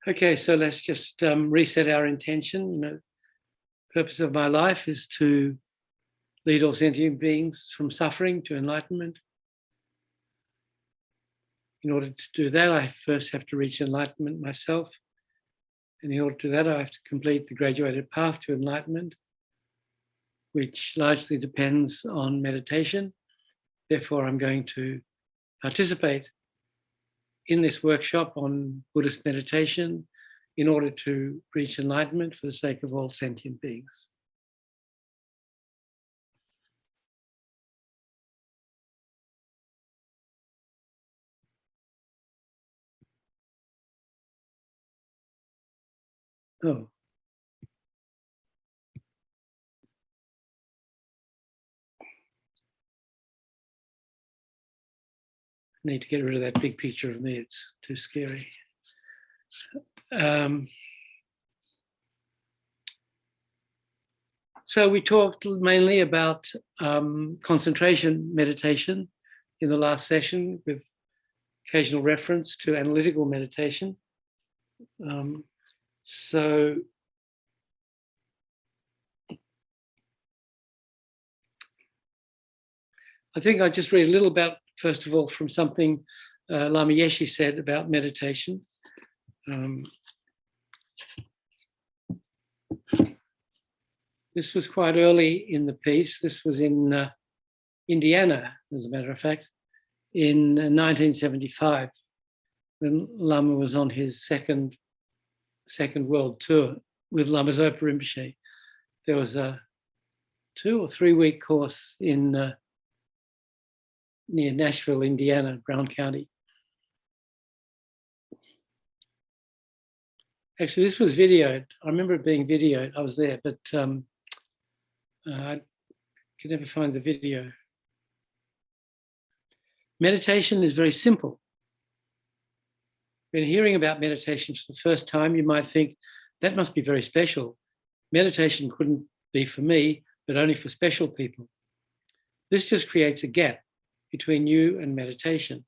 Okay, so let's just reset our intention. Purpose of my life is to lead all sentient beings from suffering to enlightenment. In order to do that, I first have to reach enlightenment myself. And in order to do that, I have to complete the graduated path to enlightenment, which largely depends on meditation. Therefore, I'm going to participate in this workshop on Buddhist meditation in order to reach enlightenment for the sake of all sentient beings. Oh. I need to get rid of that big picture of me. It's too scary. So we talked mainly about concentration meditation in the last session with occasional reference to analytical meditation. So I think I just read a little about, first of all, from something Lama Yeshe said about meditation. This was quite early in the piece. This was in Indiana, as a matter of fact, in 1975, when Lama was on his second world tour with Lama Zopa Rinpoche. There was a 2 or 3 week course in near Nashville, Indiana, Brown County. Actually, this was videoed. I remember it being videoed. I was there, but I could never find the video. Meditation is very simple. When hearing about meditation for the first time, you might think, that must be very special. Meditation couldn't be for me, but only for special people. This just creates a gap between you and meditation.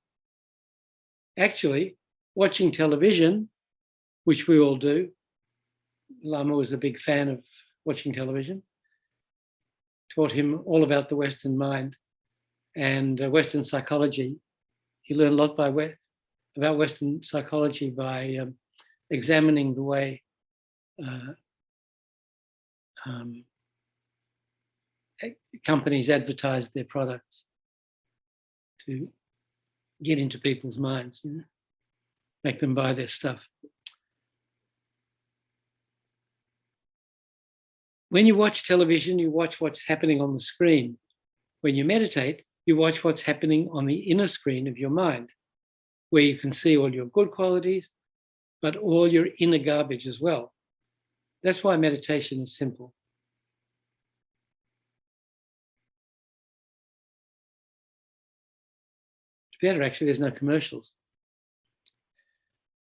Actually, watching television, which we all do, Lama was a big fan of watching television, taught him all about the Western mind and Western psychology. He learned a lot about Western psychology by examining the way companies advertise their products to get into people's minds, make them buy their stuff. When you watch television, you watch what's happening on the screen. When you meditate, you watch what's happening on the inner screen of your mind, where you can see all your good qualities, but all your inner garbage as well. That's why meditation is simple. It's better, actually, there's no commercials.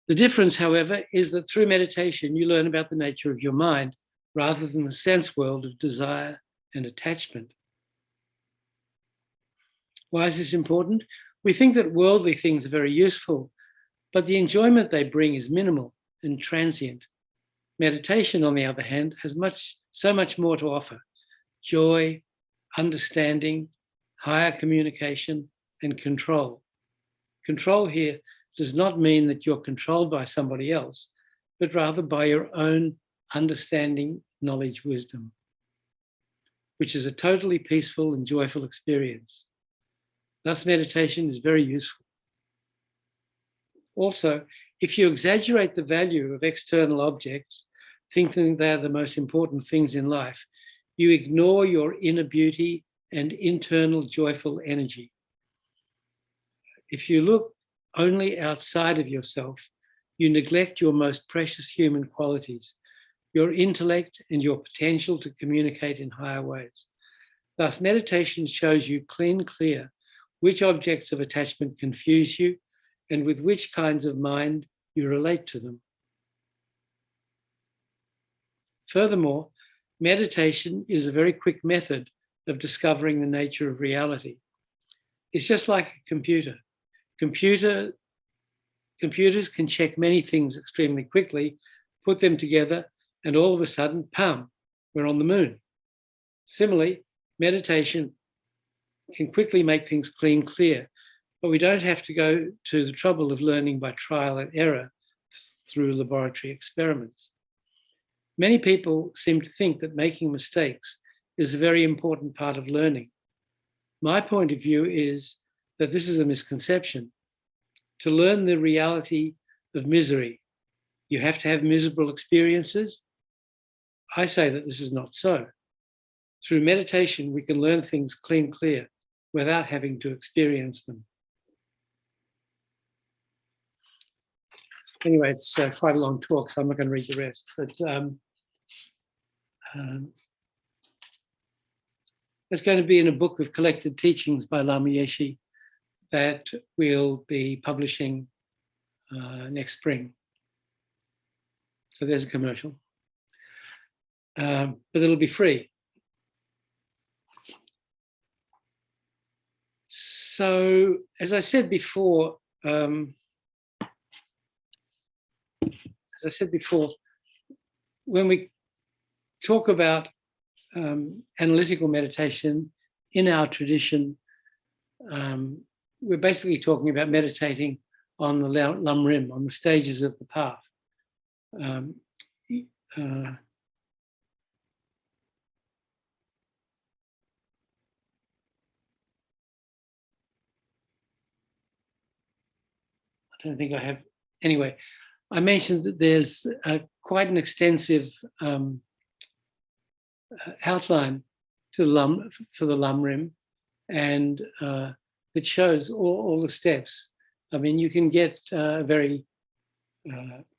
The difference, however, is that through meditation, you learn about the nature of your mind rather than the sense world of desire and attachment. Why is this important? We think that worldly things are very useful, but the enjoyment they bring is minimal and transient. Meditation, on the other hand, has so much more to offer: joy, understanding, higher communication, and control. Control here does not mean that you're controlled by somebody else, but rather by your own understanding, knowledge, wisdom, which is a totally peaceful and joyful experience. Thus, meditation is very useful. Also, if you exaggerate the value of external objects, thinking they are the most important things in life, you ignore your inner beauty and internal joyful energy. If you look only outside of yourself, you neglect your most precious human qualities, your intellect and your potential to communicate in higher ways. Thus, meditation shows you clear which objects of attachment confuse you and with which kinds of mind you relate to them. Furthermore, meditation is a very quick method of discovering the nature of reality. It's just like a computer. Computer computers can check many things extremely quickly, put them together, and all of a sudden, pam, we're on the moon. Similarly, meditation can quickly make things clear, but we don't have to go to the trouble of learning by trial and error through laboratory experiments. Many people seem to think that making mistakes is a very important part of learning. My point of view is that this is a misconception. To learn the reality of misery, you have to have miserable experiences. I say that this is not so. Through meditation, we can learn things clear without having to experience them. Anyway, it's quite a long talk, so I'm not going to read the rest. But it's going to be in a book of collected teachings by Lama Yeshe that we'll be publishing next spring. So there's a commercial. But it'll be free. So, as I said before, when we talk about analytical meditation in our tradition, we're basically talking about meditating on the Lam Rim, on the stages of the path. I don't think I have. Anyway, I mentioned that there's quite an extensive outline to for the Lam Rim, and it shows all the steps. I mean, you can get a very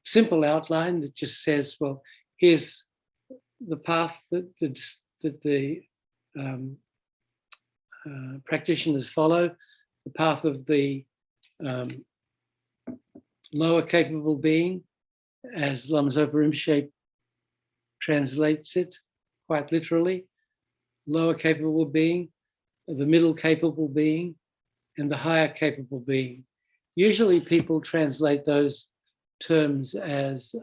simple outline that just says, well, here's the path that the practitioners follow, the path of the lower capable being, as Lama Zopa Rinpoche translates it quite literally, lower capable being, the middle capable being, and the higher capable being. Usually people translate those terms as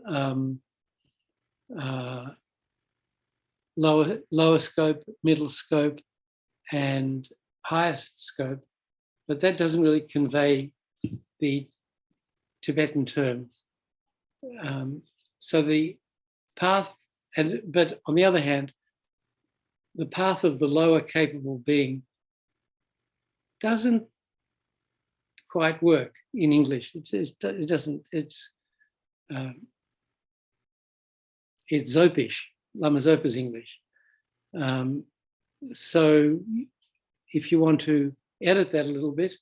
lower scope, middle scope, and highest scope, but that doesn't really convey the Tibetan terms. So the path, but on the other hand, the path of the lower capable being doesn't quite work in English. It doesn't. It's Zopish, Lama Zopa's English. So if you want to edit that a little bit,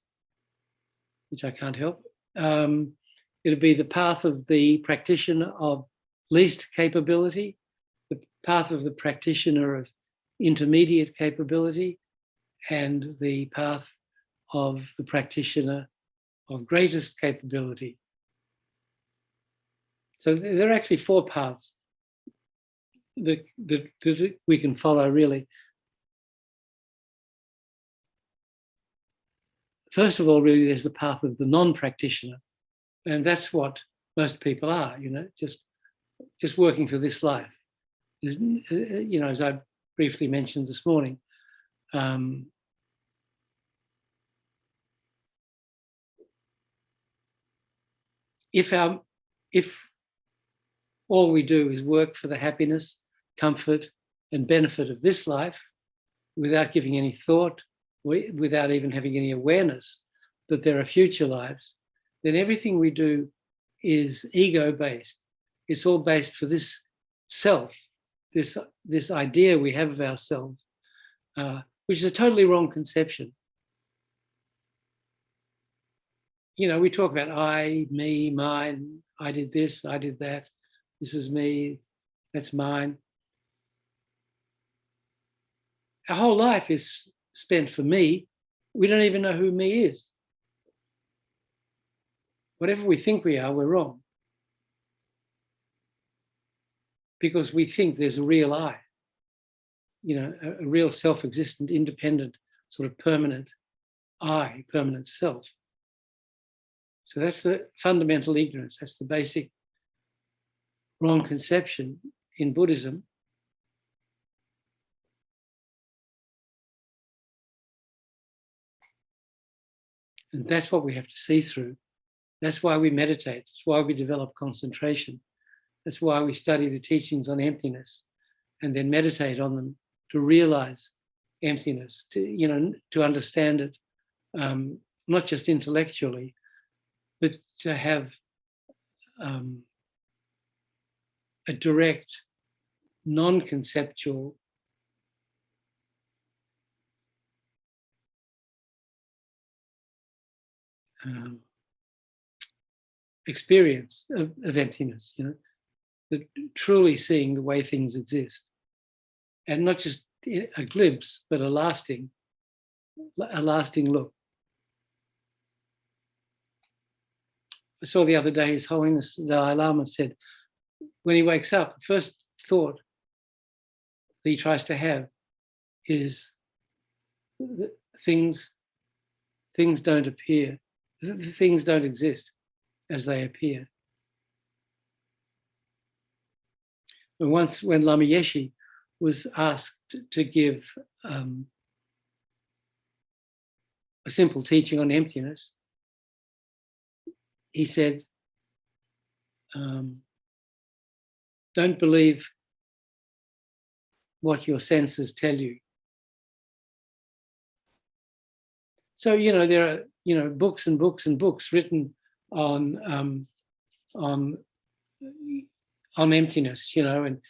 which I can't help, it'll be the path of the practitioner of least capability, the path of the practitioner of intermediate capability, and the path of the practitioner of greatest capability. So there are actually four paths that we can follow, really. First of all, really, there's the path of the non-practitioner. And that's what most people are, just working for this life. As I briefly mentioned this morning, if all we do is work for the happiness, comfort, and benefit of this life, without giving any thought, without even having any awareness that there are future lives, then everything we do is ego-based. It's all based for this self, this idea we have of ourselves, which is a totally wrong conception. We talk about I, me, mine, I did this, I did that, this is me, that's mine. Our whole life is spent for me. We don't even know who me is. Whatever we think we are, we're wrong. Because we think there's a real I, a real self-existent, independent, sort of permanent I, permanent self. So that's the fundamental ignorance. That's the basic wrong conception in Buddhism. And that's what we have to see through. That's why we meditate. That's why we develop concentration. That's why we study the teachings on emptiness and then meditate on them to realize emptiness, to understand it, not just intellectually, but to have a direct, non-conceptual experience of emptiness, that truly seeing the way things exist. And not just a glimpse, but a lasting look. I saw the other day His Holiness the Dalai Lama said, when he wakes up, the first thought that he tries to have is things don't appear, things don't exist as they appear. And once when Lama Yeshe was asked to give a simple teaching on emptiness, he said, don't believe what your senses tell you. So, there are, books and books and books written on emptiness, and,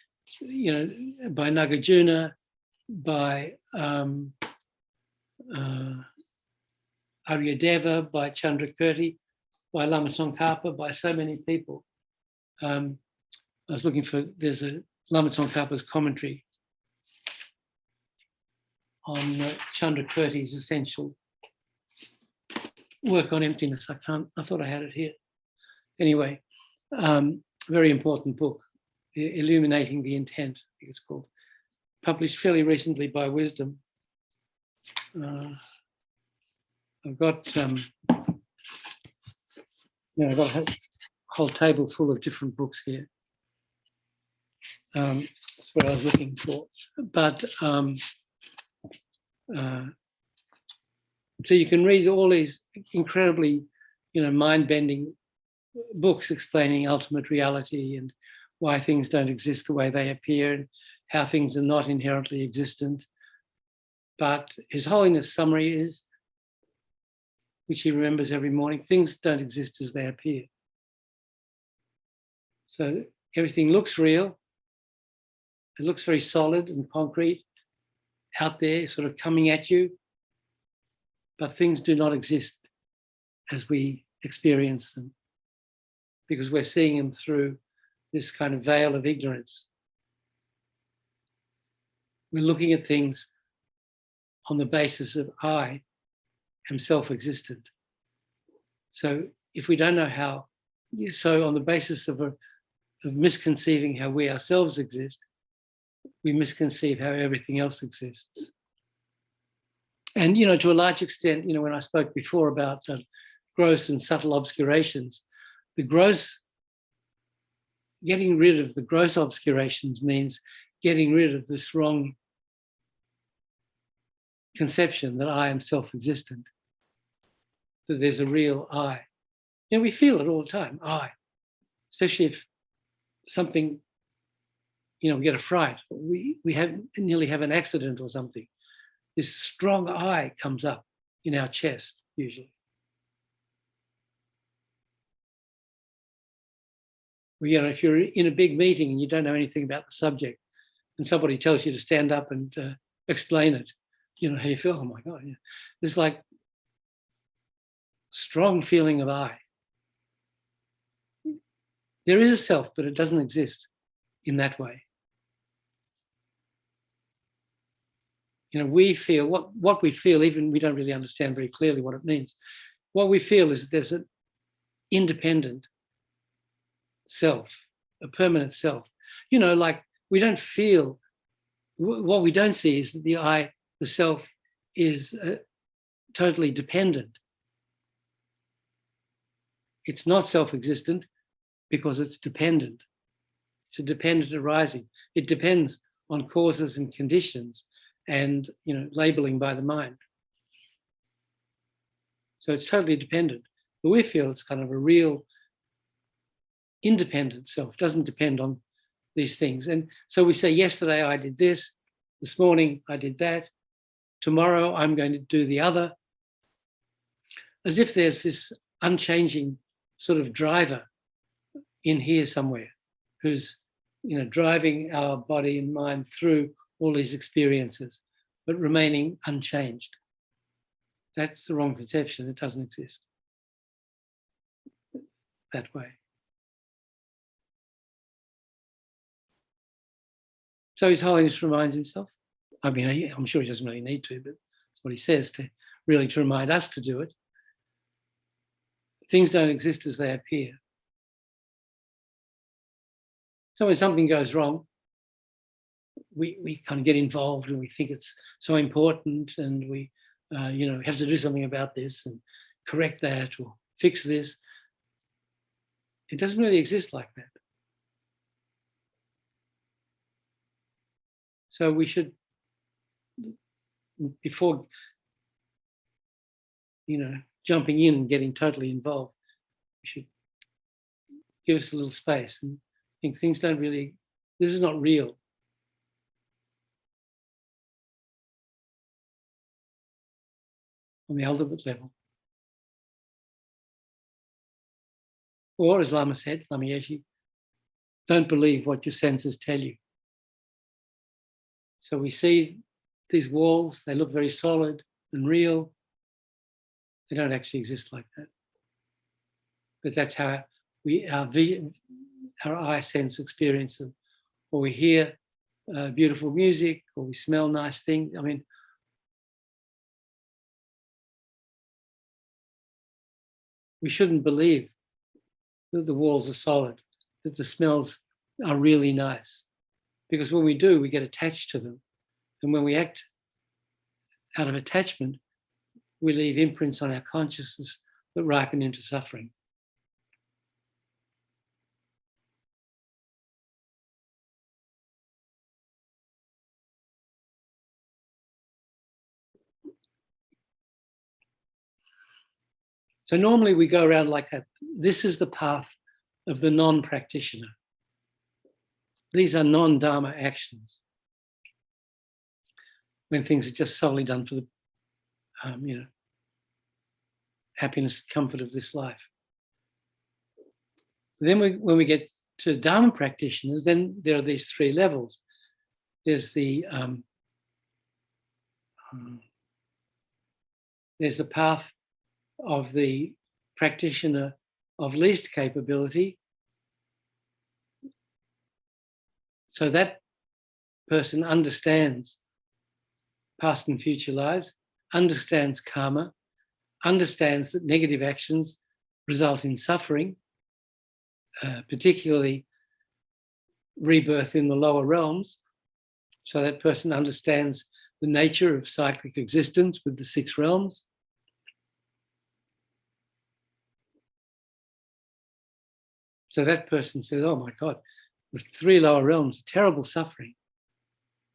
by Nagarjuna, by Aryadeva, by Chandrakirti, by Lama Tsongkhapa, by so many people. I was looking there's a Lama Tsongkhapa's commentary on Chandrakirti's essential work on emptiness. I thought I had it here. Anyway, very important book, Illuminating the Intent, I think it's called. Published fairly recently by Wisdom. I've got I've got a whole table full of different books here. That's what I was looking for. But so you can read all these incredibly, mind-bending books explaining ultimate reality and why things don't exist the way they appear and how things are not inherently existent. But His Holiness' summary is, which he remembers every morning, things don't exist as they appear. So everything looks real. It looks very solid and concrete out there, sort of coming at you. But things do not exist as we experience them because we're seeing them through this kind of veil of ignorance. We're looking at things on the basis of I am self-existent. So if we don't know how, so on the basis of misconceiving how we ourselves exist, we misconceive how everything else exists. And, to a large extent, when I spoke before about gross and subtle obscurations, getting rid of the gross obscurations means getting rid of this wrong conception that I am self-existent, that there's a real I. We feel it all the time, I, especially if something, we get a fright, we nearly have an accident or something. This strong I comes up in our chest, usually. Well, if you're in a big meeting and you don't know anything about the subject and somebody tells you to stand up and explain it, how you feel, oh my God. There's like strong feeling of I. There is a self, but it doesn't exist in that way. We feel what we feel, even we don't really understand very clearly what it means. What we feel is that there's an independent self, a permanent self. Like we don't feel, what we don't see is that the I, the self, is totally dependent. It's not self-existent because it's dependent. It's a dependent arising. It depends on causes and conditions and, labeling by the mind. So it's totally dependent. But we feel it's kind of a real independent self, doesn't depend on these things. And so we say, yesterday I did this, this morning I did that, tomorrow I'm going to do the other, as if there's this unchanging sort of driver in here somewhere who's, driving our body and mind through all these experiences, but remaining unchanged. That's the wrong conception. It doesn't exist that way. So His Holiness reminds himself. I mean, I'm sure he doesn't really need to, but that's what he says, to remind us to do it. Things don't exist as they appear. So when something goes wrong, we kind of get involved and we think it's so important, and we have to do something about this and correct that or fix this. It doesn't really exist like that. So we should, before jumping in and getting totally involved, we should give us a little space and think things don't really, this is not real. On the ultimate level. Or as Lama said, Lama Yeshe, don't believe what your senses tell you. So we see these walls, they look very solid and real. They don't actually exist like that. But that's how our eye sense experience them. Or we hear beautiful music, or we smell nice things. I mean, we shouldn't believe that the walls are solid, that the smells are really nice. Because when we do, we get attached to them. And when we act out of attachment, we leave imprints on our consciousness that ripen into suffering. So normally we go around like that. This is the path of the non-practitioner. These are non-Dharma actions. When things are just solely done for the, happiness and comfort of this life. Then when we get to Dharma practitioners, then there are these three levels. There's the path of the practitioner of least capability. So that person understands past and future lives, understands karma, understands that negative actions result in suffering, particularly rebirth in the lower realms. So that person understands the nature of cyclic existence with the 6 realms. So that person says, oh my God, the 3 lower realms, terrible suffering.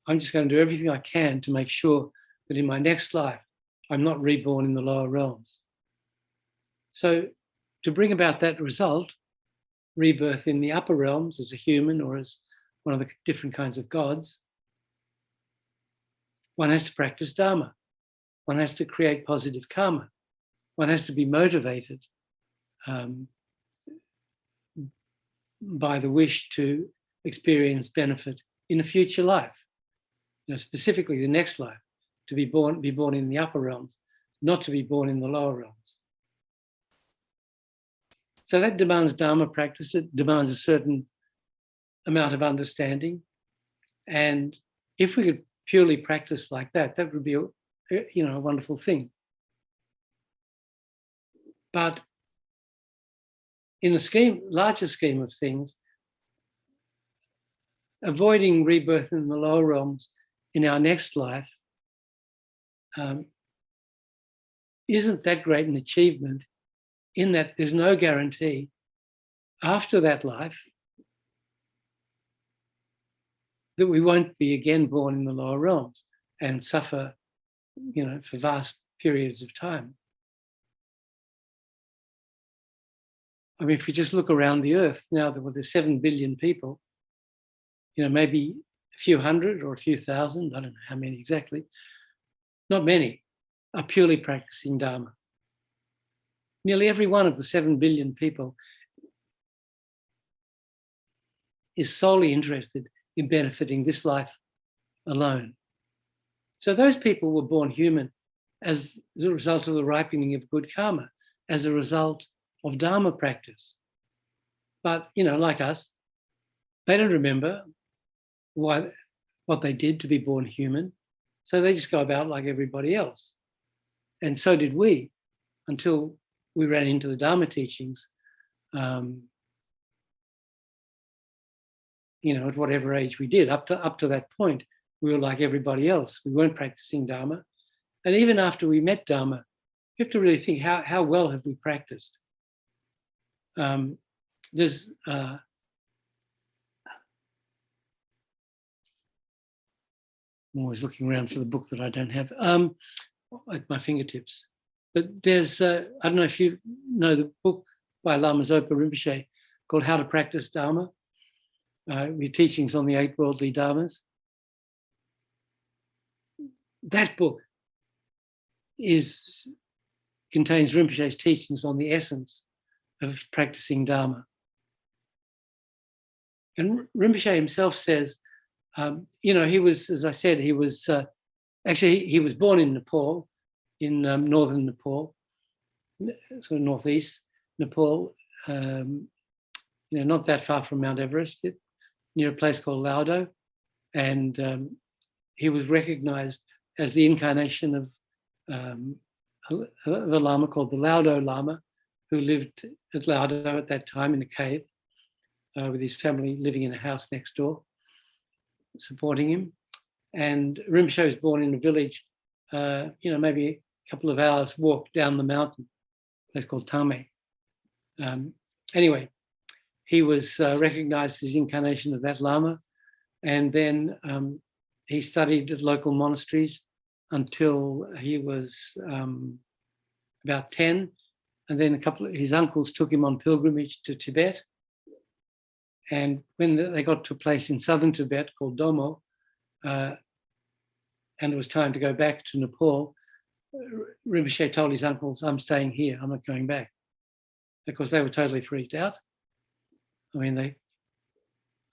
I'm just going to do everything I can to make sure that in my next life, I'm not reborn in the lower realms. So to bring about that result, rebirth in the upper realms as a human or as one of the different kinds of gods, one has to practice Dharma. One has to create positive karma. One has to be motivated by the wish to experience benefit in a future life, specifically the next life, to be born in the upper realms, not to be born in the lower realms. So that demands Dharma practice. It demands a certain amount of understanding. And if we could purely practice like that, that would be a wonderful thing. But in the larger scheme of things, avoiding rebirth in the lower realms in our next life isn't that great an achievement in that there's no guarantee after that life that we won't be again born in the lower realms and suffer, for vast periods of time. I mean, if we just look around the earth now, there's 7 billion people, maybe a few hundred or a few thousand, I don't know how many exactly, not many, are purely practicing Dharma. Nearly every one of the 7 billion people is solely interested in benefiting this life alone. So those people were born human as a result of the ripening of good karma, as a result of Dharma practice. But, like us, they don't remember what they did to be born human. So they just go about like everybody else. And so did we, until we ran into the Dharma teachings, at whatever age we did. Up to that point, we were like everybody else. We weren't practicing Dharma. And even after we met Dharma, you have to really think, how well have we practiced? I'm always looking around for the book that I don't have at my fingertips. But there's, I don't know if you know the book by Lama Zopa Rinpoche called How to Practice Dharma, with teachings on the 8 worldly Dharmas. That book contains Rinpoche's teachings on the essence of practicing Dharma. And Rinpoche himself says, he was, as I said, he was born in Nepal, in northern Nepal, sort of northeast Nepal, not that far from Mount Everest, near a place called Laudo. And he was recognized as the incarnation of a Lama called the Laudo Lama, who lived at Laudo at that time in a cave with his family living in a house next door, supporting him. And Rinpoche was born in a village, maybe a couple of hours walk down the mountain, a place called Tame. Anyway, he was recognized as the incarnation of that Lama. And then he studied at local monasteries until he was about 10. And then a couple of his uncles took him on pilgrimage to Tibet. And when they got to a place in southern Tibet called Domo, and it was time to go back to Nepal, Rinpoche told his uncles, I'm staying here, I'm not going back. Because they were totally freaked out. I mean, I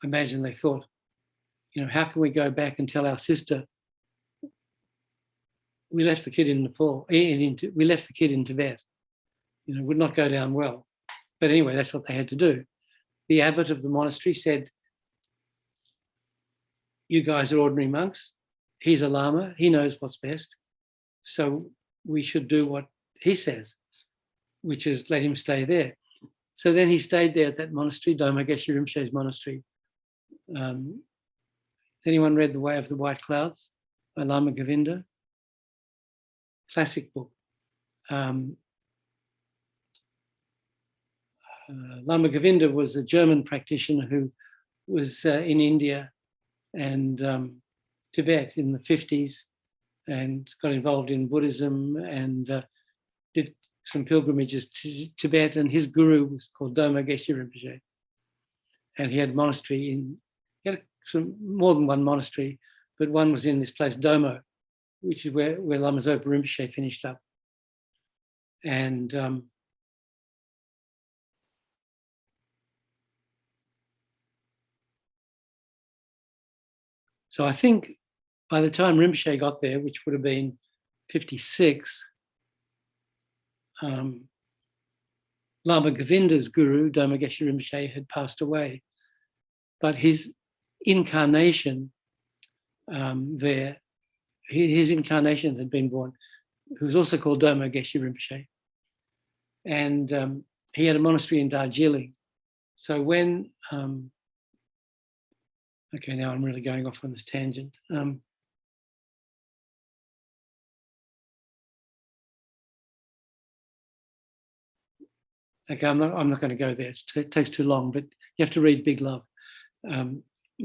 imagine they thought, how can we go back and tell our sister we left the kid in Nepal, we left the kid in Tibet? Would not go down well. But anyway, that's what they had to do. The abbot of the monastery said, you guys are ordinary monks. He's a Lama. He knows what's best. So we should do what he says, which is let him stay there. So then he stayed there at that monastery, Dharma Geshe Rinpoche's monastery. Has anyone read The Way of the White Clouds by Lama Govinda? Classic book. Lama Govinda was a German practitioner who was in India and Tibet in the 50s and got involved in Buddhism and did some pilgrimages to Tibet, and his guru was called Dharma Geshe Rinpoche. And he had he had more than one monastery, but one was in this place, Domo, which is where Lama Zopa Rinpoche finished up. And so I think by the time Rinpoche got there, which would have been 56, Lama Govinda's guru, Dharma Geshe Rinpoche, had passed away. But his incarnation there, his incarnation had been born, who was also called Dharma Geshe Rinpoche. And he had a monastery in Darjeeling. So when, okay, now I'm really going off on this tangent. Okay, I'm not going to go there. It takes too long, but you have to read Big Love.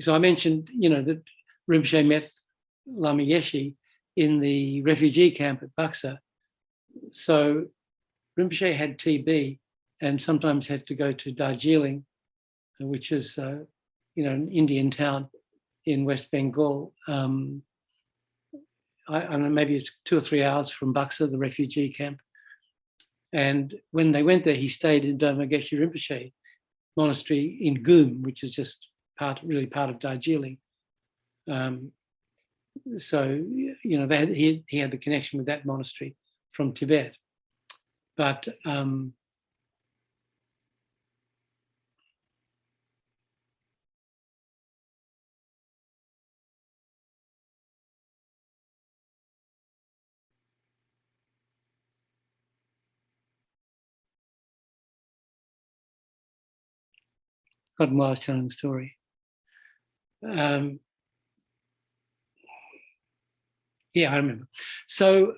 So I mentioned, that Rinpoche met Lama Yeshe in the refugee camp at Buxa. So Rinpoche had TB and sometimes had to go to Darjeeling, which is, an Indian town in West Bengal. I don't know, maybe it's 2 or 3 hours from Buxa, the refugee camp. And when they went there, he stayed in Dharma Geshe Rinpoche monastery in Goom, which is just part of Darjeeling. So, he had the connection with that monastery from Tibet. But God, while I was telling the story. Yeah, I remember. So,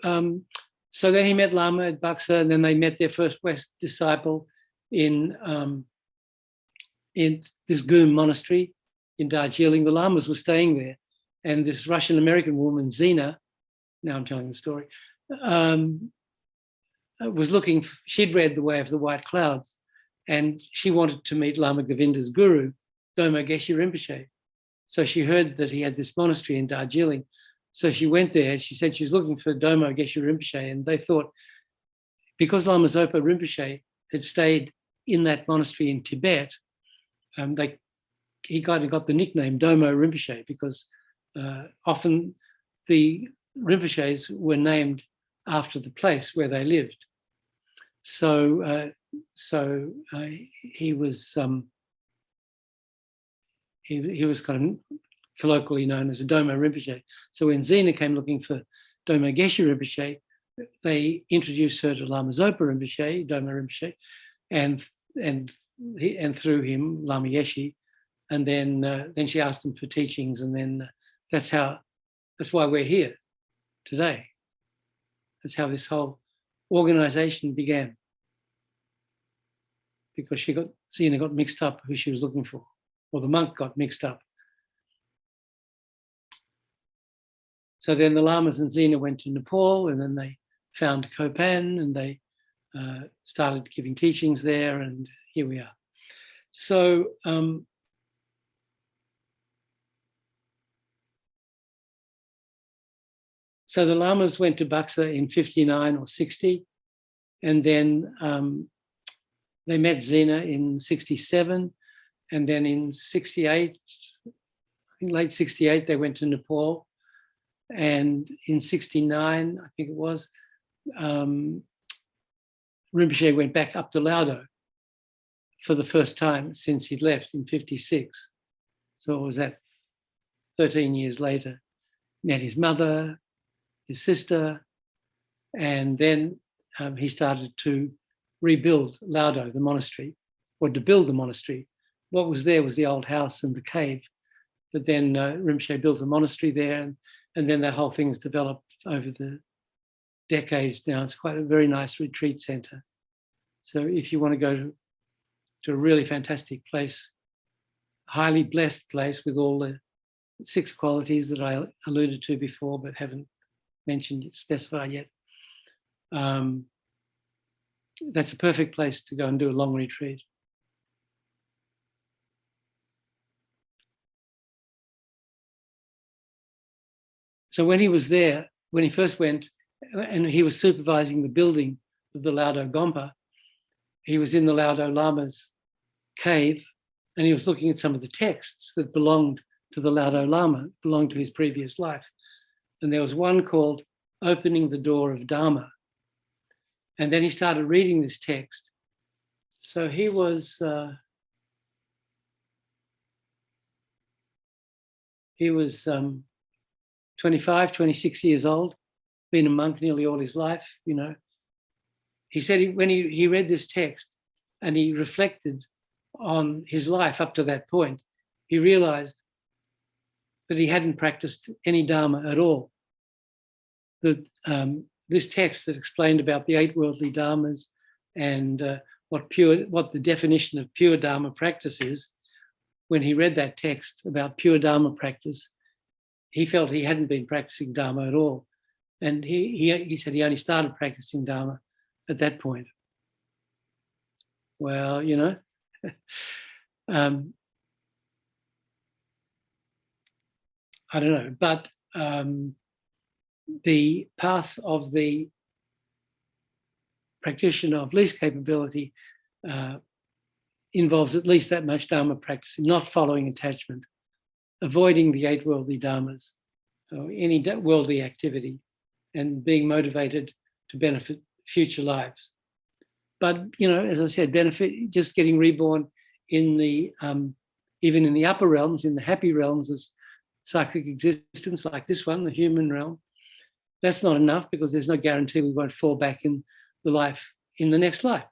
so then he met Lama at Buxa, and then they met their first West disciple in this Goom monastery in Darjeeling. The Lamas were staying there, and this Russian American woman, Zina, now I'm telling the story, was looking. She'd read The Way of the White Clouds, and she wanted to meet Lama Govinda's guru, Dharma Geshe Rinpoche. So she heard that he had this monastery in Darjeeling. So she went there. She said she was looking for Dharma Geshe Rinpoche, and they thought, because Lama Zopa Rinpoche had stayed in that monastery in Tibet, he kind of got the nickname Domo Rinpoche, because often the Rinpoches were named after the place where they lived. So, he was he was kind of colloquially known as a Domo Rinpoche. So when Zina came looking for Domo Geshe Rinpoche, they introduced her to Lama Zopa Rinpoche, Domo Rinpoche, and through him Lama Yeshe, and then she asked him for teachings, and then that's why we're here today. That's how this whole organization began, because Zina got mixed up who she was looking for, or the monk got mixed up. So then the Lamas and Zina went to Nepal, and then they found Kopan, and they started giving teachings there, and here we are. So so the Lamas went to Buxa in 59 or 60, and then they met Zina in 67, and then in 68, I think late 68, they went to Nepal. And in 69, I think it was, Rinpoche went back up to Laudo for the first time since he'd left in 56. So it was that 13 years later. Met his mother, his sister, and then he started to rebuild Laudo, the monastery, or to build the monastery. What was there was the old house and the cave, but then Rinpoche built a monastery there, and then that whole thing's developed over the decades now. It's quite a very nice retreat center. So if you want to go to a really fantastic place, highly blessed place with all the 6 qualities that I alluded to before but haven't specified yet, that's a perfect place to go and do a long retreat. So when he was there, when he first went, and he was supervising the building of the Laudo Gompa, he was in the Laudo Lama's cave, and he was looking at some of the texts that belonged to the Laudo Lama, belonged to his previous life. And there was one called Opening the Door of Dharma. And then he started reading this text. So he was 25, 26 years old, been a monk nearly all his life, He said when he read this text and he reflected on his life up to that point, he realized that he hadn't practiced any Dharma at all. That this text that explained about the 8 worldly Dharmas and what the definition of pure Dharma practice is, when he read that text about pure Dharma practice, he felt he hadn't been practicing Dharma at all. And he said he only started practicing Dharma at that point. Well, you know, I don't know, but the path of the practitioner of least capability involves at least that much Dharma practice, not following attachment, avoiding the 8 worldly Dharmas, or any worldly activity, and being motivated to benefit future lives. But, you know, as I said, benefit just getting reborn in the, even in the upper realms, in the happy realms of cyclic existence, like this one, the human realm. That's not enough, because there's no guarantee we won't fall back in the life, in the next life.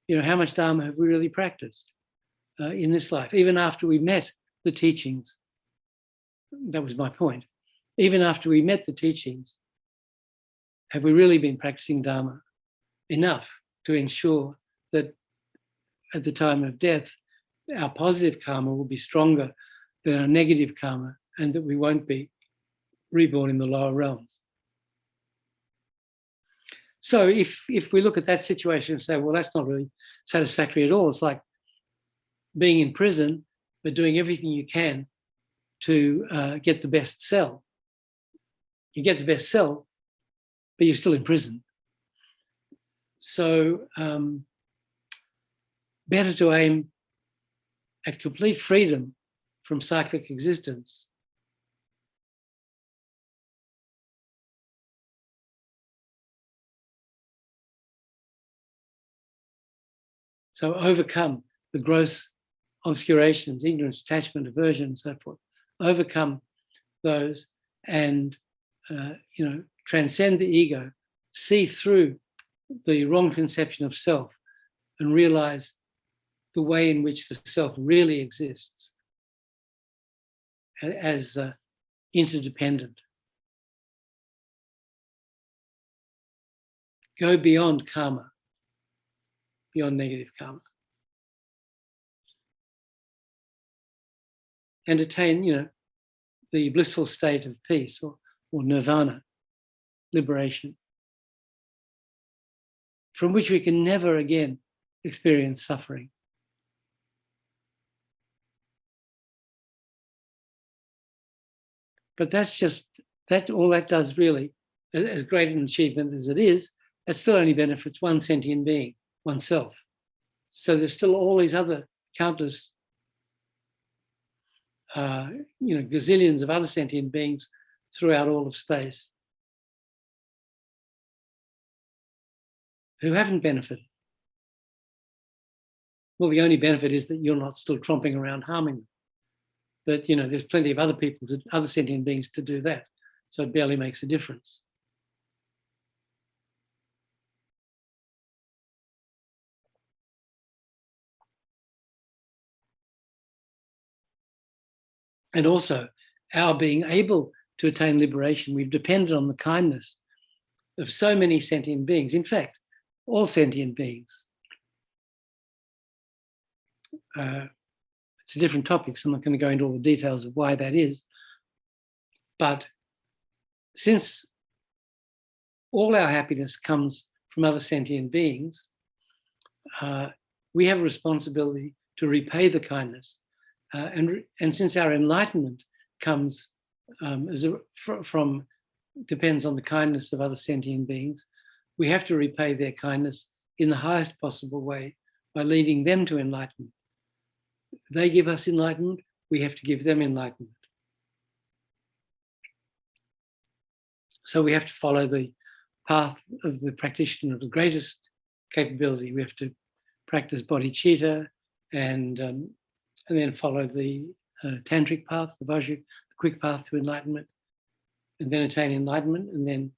You know, how much Dharma have we really practiced in this life? Even after we met the teachings, that was my point. Even after we met the teachings, have we really been practicing Dharma enough to ensure that at the time of death, our positive karma will be stronger than our negative karma, and that we won't be reborn in the lower realms? So if we look at that situation and say, well, that's not really satisfactory at all. It's like being in prison, but doing everything you can to get the best cell. You get the best cell, but you're still in prison. So better to aim at complete freedom from cyclic existence. So overcome the gross obscurations, ignorance, attachment, aversion, and so forth. Overcome those and, you know, transcend the ego, see through the wrong conception of self, and realize the way in which the self really exists as interdependent. Go beyond karma, beyond negative karma, and attain, you know, the blissful state of peace, or nirvana, liberation, from which we can never again experience suffering. But that's just, that all that does really, as great an achievement as it is, it still only benefits one sentient being, oneself. So there's still all these other countless, you know, gazillions of other sentient beings throughout all of space who haven't benefited. Well, the only benefit is that you're not still tromping around harming them. But, you know, there's plenty of other people, other sentient beings to do that. So it barely makes a difference. And also, our being able to attain liberation, we've depended on the kindness of so many sentient beings. In fact, all sentient beings. It's a different topic, so I'm not going to go into all the details of why that is. But since all our happiness comes from other sentient beings, we have a responsibility to repay the kindness. And since our enlightenment comes depends on the kindness of other sentient beings, we have to repay their kindness in the highest possible way by leading them to enlightenment. They give us enlightenment, we have to give them enlightenment. So we have to follow the path of the practitioner of the greatest capability. We have to practice bodhicitta and then follow the tantric path, the Vajrayana, the quick path to enlightenment, and then attain enlightenment, and then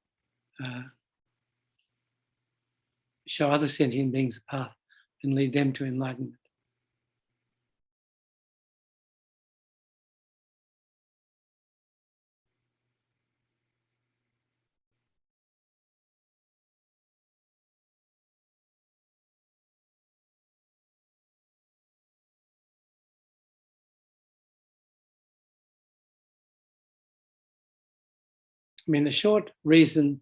show other sentient beings a path and lead them to enlightenment. I mean, the short reason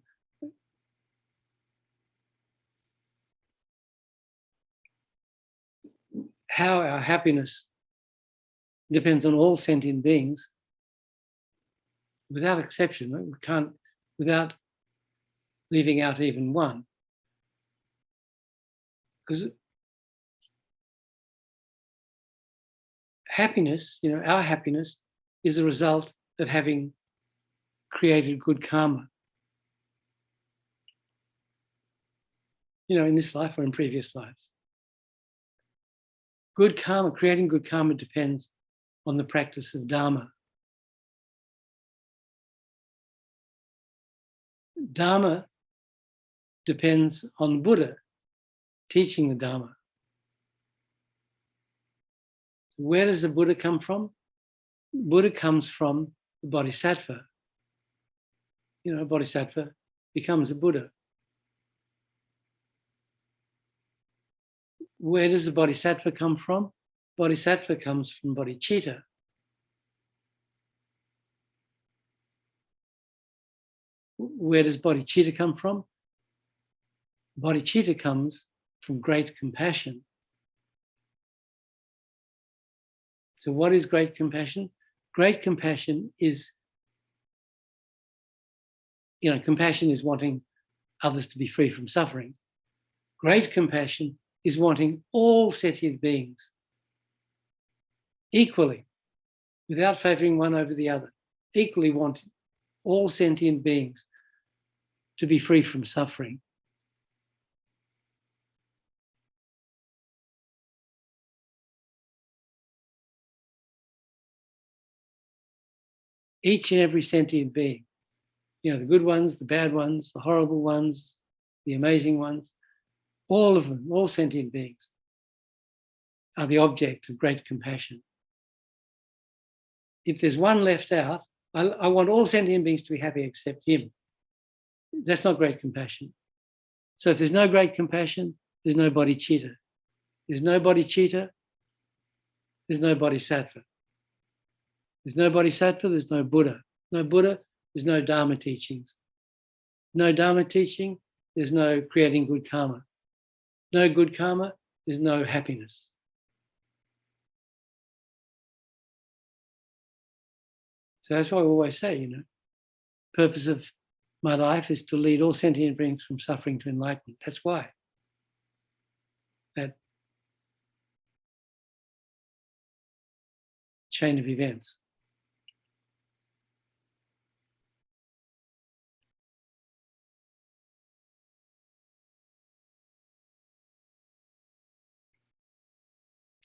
how our happiness depends on all sentient beings, without exception, we can't, without leaving out even one. Because happiness, our happiness is a result of having created good karma. In this life or in previous lives. Good karma, creating good karma depends on the practice of Dharma. Dharma depends on Buddha teaching the Dharma. Where does the Buddha come from? Buddha comes from the Bodhisattva. A Bodhisattva becomes a Buddha. Where does the Bodhisattva come from? Bodhisattva comes from bodhicitta. Where does bodhicitta come from? Bodhicitta comes from great compassion. So what is great compassion? Great compassion is, compassion is wanting others to be free from suffering. Great compassion is wanting all sentient beings equally, without favoring one over the other, equally wanting all sentient beings to be free from suffering. Each and every sentient being, the good ones, the bad ones, the horrible ones, the amazing ones, all of them, all sentient beings, are the object of great compassion. If there's one left out, I want all sentient beings to be happy except him. That's not great compassion. So if there's no great compassion, there's no bodhicitta. There's no bodhicitta, there's no bodhisattva. There's no bodhisattva, there's no Buddha. No Buddha, there's no Dharma teachings. No Dharma teaching, there's no creating good karma. No good karma, there's no happiness. So that's why we always say, purpose of my life is to lead all sentient beings from suffering to enlightenment. That's why. That chain of events.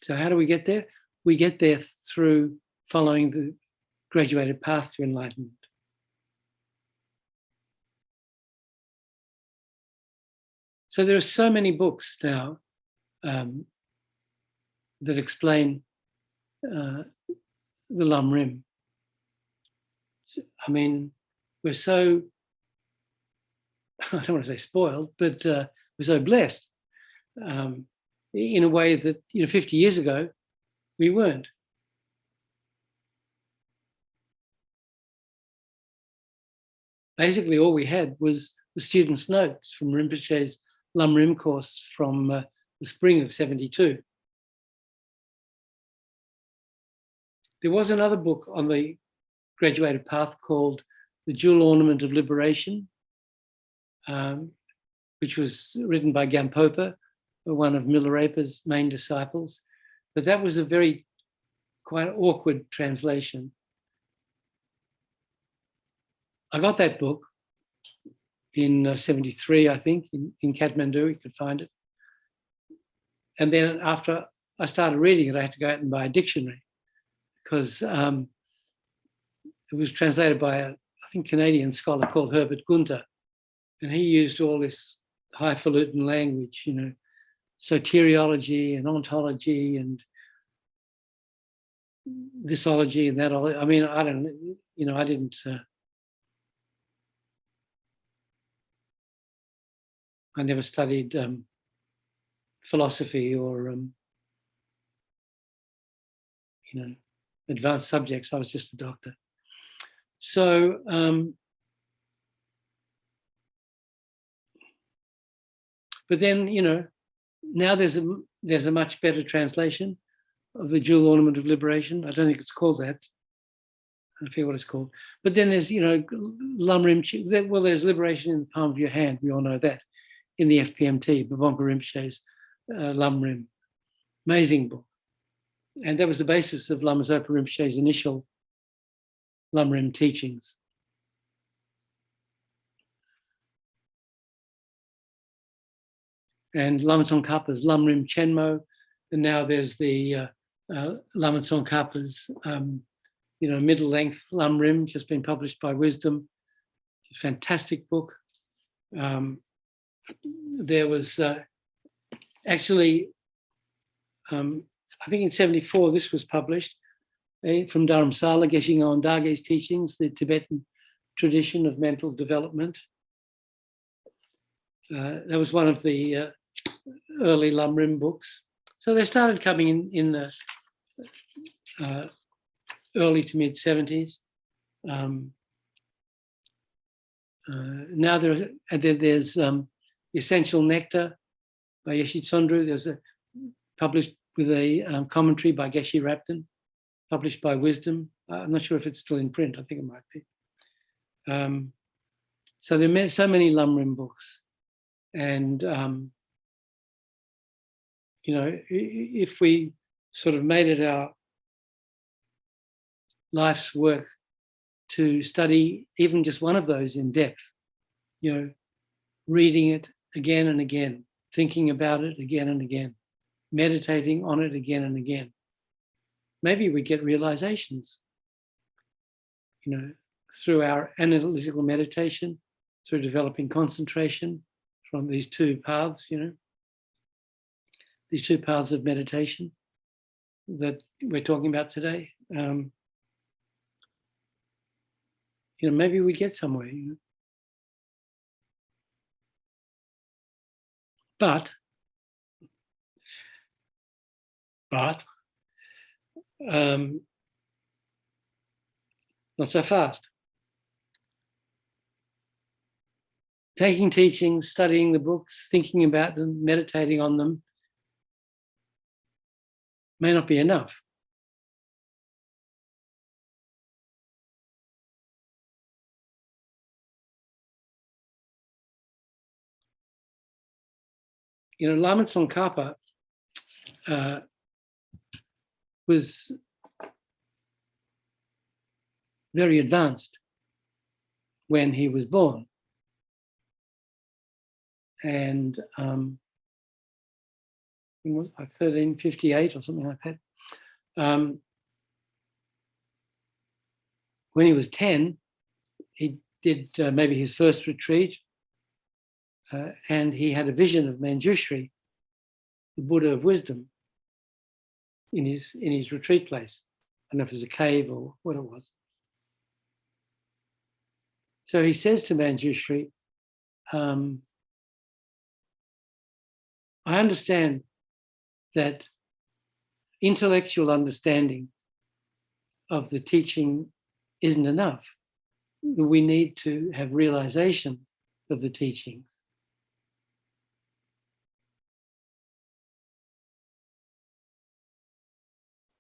So how do we get there? We get there through following the graduated path to enlightenment. So there are so many books now that explain the Lam Rim. I mean, we're so, I don't want to say spoiled, but we're so blessed in a way that, 50 years ago, we weren't. Basically, all we had was the students' notes from Rinpoche's Lam Rim course from the spring of 72. There was another book on the graduated path called The Jewel Ornament of Liberation, which was written by Gampopa, one of Milarepa's main disciples. But that was a very quite awkward translation. I got that book in 73, I think, in Kathmandu. You could find it. And then after I started reading it, I had to go out and buy a dictionary because it was translated by a, I think, Canadian scholar called Herbert Gunter. And he used all this highfalutin language, soteriology and ontology and thisology and that. I mean, I don't, I didn't... I never studied philosophy or, advanced subjects. I was just a doctor. So But then, now there's a much better translation of the dual ornament of liberation. I don't think it's called that. I forget what it's called. But then there's, Lam Rim, well, there's liberation in the palm of your hand. We all know that in the FPMT, Bavonka Rinpoche's Lam Rim. Amazing book. And that was the basis of Lama Zopa Rinpoche's initial Lam Rim teachings. And Lama Tsongkhapa's Lam Rim Chenmo, and now there's the Lama Tsongkhapa's middle-length Lam Rim, just been published by Wisdom. It's a fantastic book. There was actually, I think in '74 this was published from Dharamsala, Geshe Ngawang Dage's teachings, the Tibetan tradition of mental development. That was one of the early Lam Rim books. So they started coming in the early to mid '70s. Now there's Essential Nectar by Yeshe Tsondru. There's published with a commentary by Geshe Rapton, published by Wisdom. I'm not sure if it's still in print. I think it might be. So there are so many Lam Rim books. And, if we sort of made it our life's work to study even just one of those in depth, reading it again and again, thinking about it again and again, meditating on it again and again, maybe we get realizations, through our analytical meditation, through developing concentration from these two paths, these two paths of meditation that we're talking about today. Maybe we get somewhere. But not so fast. Taking teachings, studying the books, thinking about them, meditating on them may not be enough. Lama Tsongkhapa was very advanced when he was born. And it was like 1358 or something like that. When he was 10, he did maybe his first retreat, and he had a vision of Manjushri, the Buddha of wisdom, in his retreat place. I don't know if it was a cave or what it was. So he says to Manjushri, I understand that intellectual understanding of the teaching isn't enough. We need to have realization of the teachings.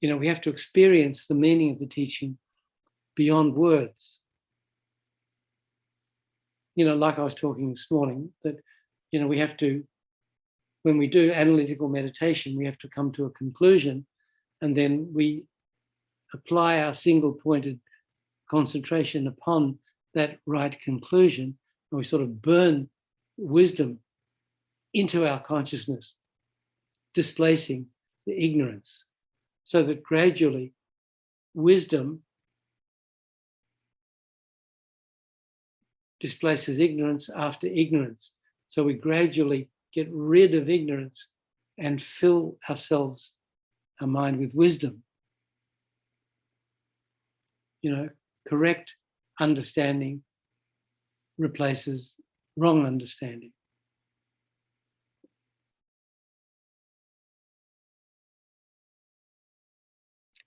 We have to experience the meaning of the teaching beyond words. Like I was talking this morning, that, we have to, when we do analytical meditation, we have to come to a conclusion, and then we apply our single-pointed concentration upon that right conclusion, and we sort of burn wisdom into our consciousness, displacing the ignorance, so that gradually wisdom displaces ignorance after ignorance. So we gradually get rid of ignorance and fill ourselves, our mind, with wisdom. Correct understanding replaces wrong understanding.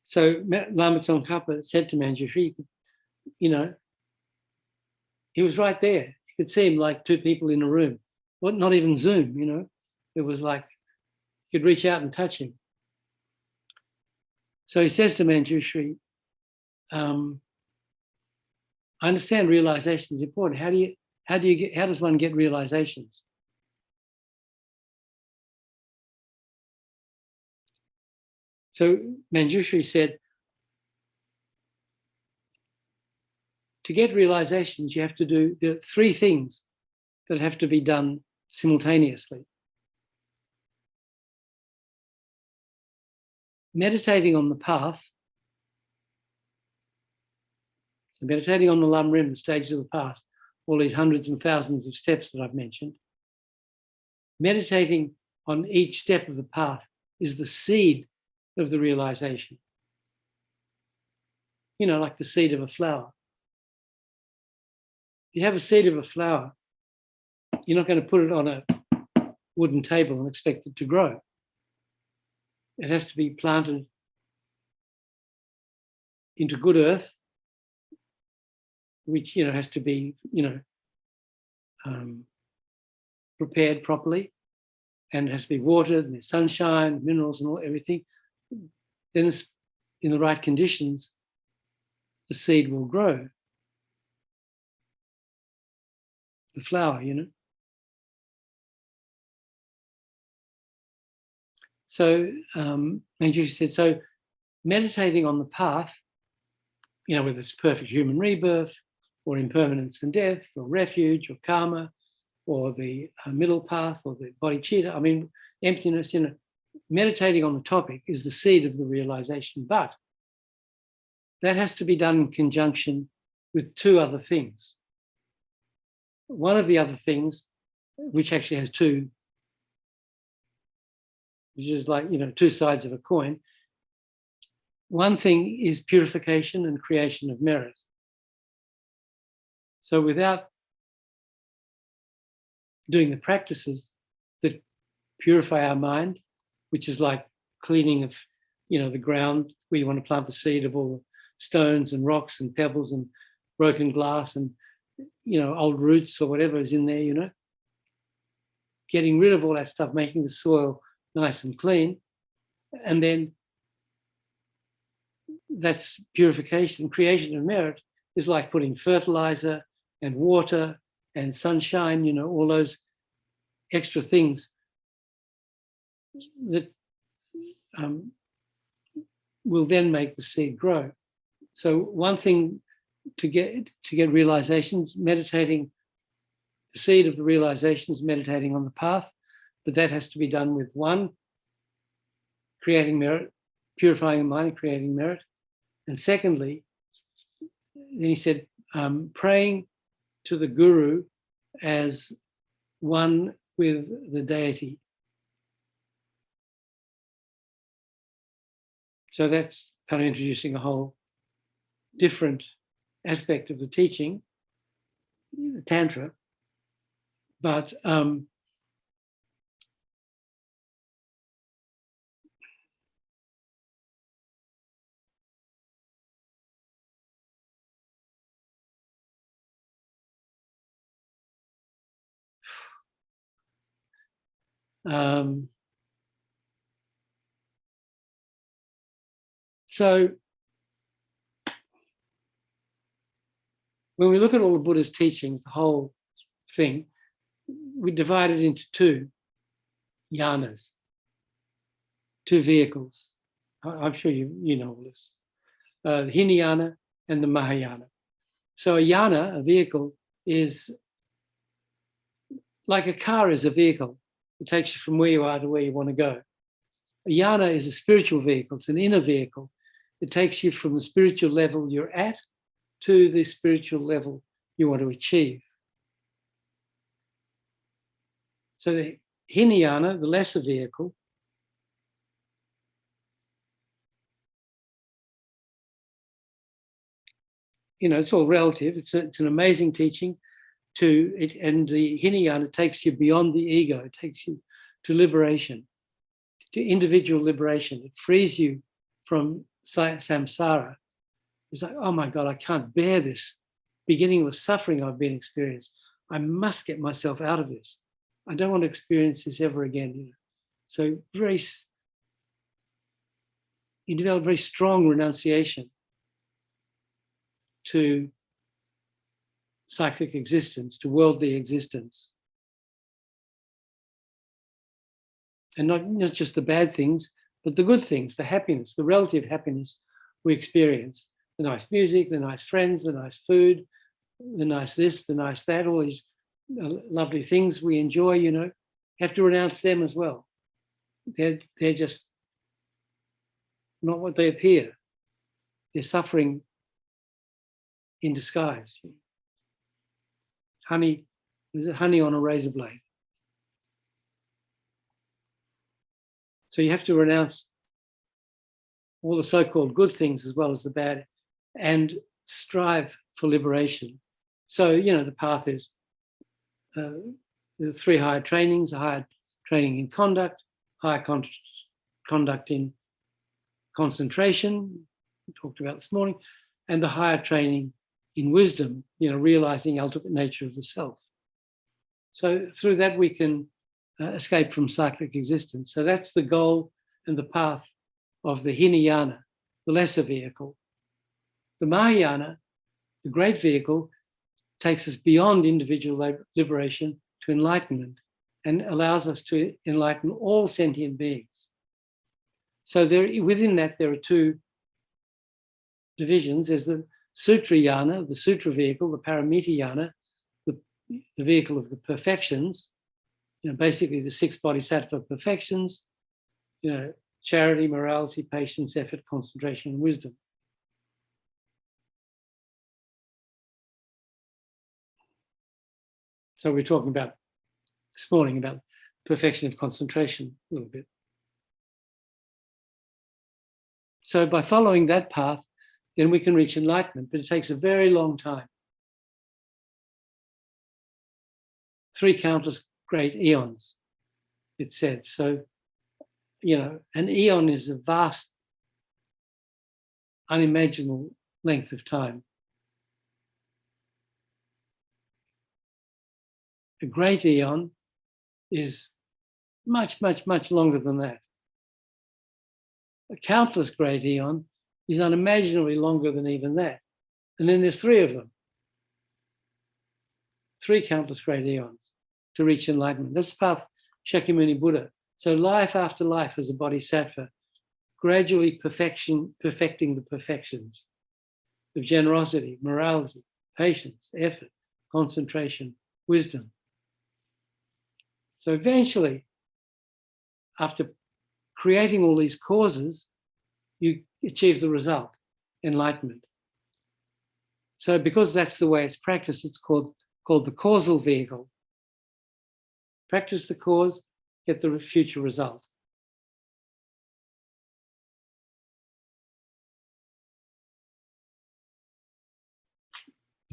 So Lama Tsongkhapa said to Manjushri, he was right there. You could see him like two people in a room. Well, not even Zoom, It was like you could reach out and touch him. So he says to Manjushri, I understand realization is important. How does one get realizations? So Manjushri said, to get realizations, you have to do, there are three things that have to be done simultaneously. Meditating on the path, so meditating on the Lam Rim, the stages of the path, all these hundreds and thousands of steps that I've mentioned. Meditating on each step of the path is the seed of the realization. You know, like the seed of a flower. If you have a seed of a flower, you're not going to put it on a wooden table and expect it to grow. It has to be planted into good earth, which, you know, has to be, you know, prepared properly, and it has to be watered, and there's sunshine, minerals, and all everything. Then, in the right conditions, the seed will grow. The flower, you know. So, Manjushri said, so meditating on the path, you know, whether it's perfect human rebirth, or impermanence and death, or refuge, or karma, or the middle path, or the bodhicitta, I mean, emptiness, you know, meditating on the topic is the seed of the realization, but that has to be done in conjunction with two other things. One of the other things, which actually has two, which is like, you know, two sides of a coin. One thing is purification and creation of merit. So without doing the practices that purify our mind, which is like cleaning of, you know, the ground where you want to plant the seed of all the stones and rocks and pebbles and broken glass and, you know, old roots or whatever is in there, you know, getting rid of all that stuff, making the soil nice and clean. And then that's purification. Creation of merit is like putting fertilizer and water and sunshine, you know, all those extra things that will then make the seed grow. So one thing to get realizations, meditating, the seed of the realizations, meditating on the path, but that has to be done with one, creating merit, purifying the mind and creating merit. And secondly, then he said, praying to the guru as one with the deity. So that's kind of introducing a whole different aspect of the teaching, the Tantra. But so when we look at all the Buddha's teachings, the whole thing, we divide it into two yanas, two vehicles. I'm sure you know all this. The Hinayana and the Mahayana. So a yana, a vehicle, is like a car is a vehicle. It takes you from where you are to where you want to go. A yana is a spiritual vehicle. It's an inner vehicle. It takes you from the spiritual level you're at to the spiritual level you want to achieve. So the Hinayana, the lesser vehicle, you know, it's all relative. It's an amazing teaching to it, and the Hinayana takes you beyond the ego. It takes you to liberation, to individual liberation. It frees you from samsara. It's like, oh my God, I can't bear this beginningless suffering I've been experiencing. I must get myself out of this. I don't want to experience this ever again. You know? So you develop very strong renunciation to cyclic existence, to worldly existence. And not just the bad things, but the good things, the happiness, the relative happiness we experience. The nice music, the nice friends, the nice food, the nice this, the nice that, all these lovely things we enjoy, you know, have to renounce them as well. They're just not what they appear. They're suffering in disguise. Honey, is it honey on a razor blade? So you have to renounce all the so-called good things as well as the bad, and strive for liberation. So, you know, the path is the 3 higher trainings: a higher training in conduct, higher conduct in concentration, we talked about this morning, and the higher training in wisdom, you know, realizing the ultimate nature of the self. So through that we can escape from cyclic existence. So that's the goal and the path of the Hinayana, the lesser vehicle. The Mahayana, the great vehicle, takes us beyond individual liberation to enlightenment and allows us to enlighten all sentient beings. So within that, there are 2 divisions. There's the Sutrayana, the Sutra vehicle, the Paramitayana, the vehicle of the perfections, you know, basically the 6 bodhisattva perfections, you know, charity, morality, patience, effort, concentration, and wisdom. So we're talking about this morning about perfection of concentration a little bit. So by following that path, then we can reach enlightenment, but it takes a very long time. 3 countless great eons, it said. So, you know, an eon is a vast, unimaginable length of time. A great eon is much, much, much longer than that. A countless great eon is unimaginably longer than even that. And then there's 3 of them. 3 countless great eons to reach enlightenment. That's the path Shakyamuni Buddha. So life after life as a bodhisattva, gradually perfecting the perfections of generosity, morality, patience, effort, concentration, wisdom. So eventually, after creating all these causes, you achieve the result, enlightenment. So because that's the way it's practiced, it's called the causal vehicle. Practice the cause, get the future result.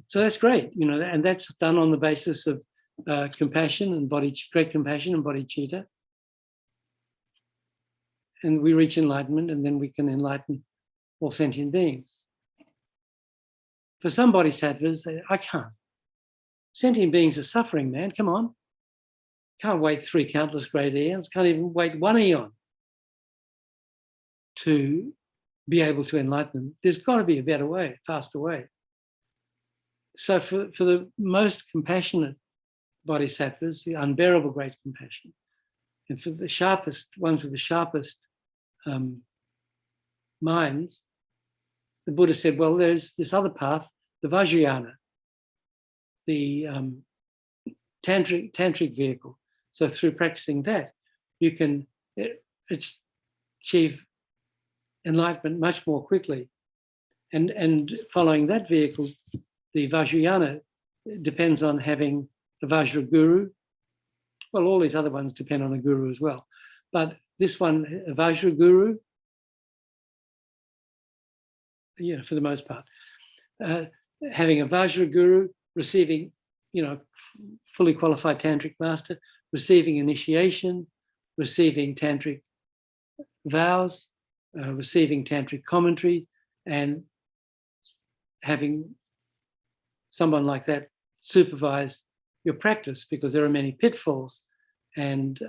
So that's great, you know, and that's done on the basis of compassion and great compassion and bodhicitta. And we reach enlightenment, and then we can enlighten all sentient beings. For some bodhisattvas, I can't. Sentient beings are suffering, man, come on. Can't wait 3 countless great eons, can't even wait 1 eon to be able to enlighten them. There's got to be a better way, faster way. So for the most compassionate bodhisattvas, the unbearable great compassion, and for the sharpest ones with the sharpest minds, the Buddha said, well, there's this other path, the Vajrayana, the tantric vehicle. So through practicing that, you can achieve enlightenment much more quickly. And following that vehicle, the Vajrayana depends on having a Vajra guru. Well, all these other ones depend on a guru as well. But this one, a Vajra guru, yeah, for the most part, having a Vajra guru, receiving, you know, fully qualified tantric master, receiving initiation, receiving tantric vows, receiving tantric commentary, and having someone like that supervise your practice, because there are many pitfalls And,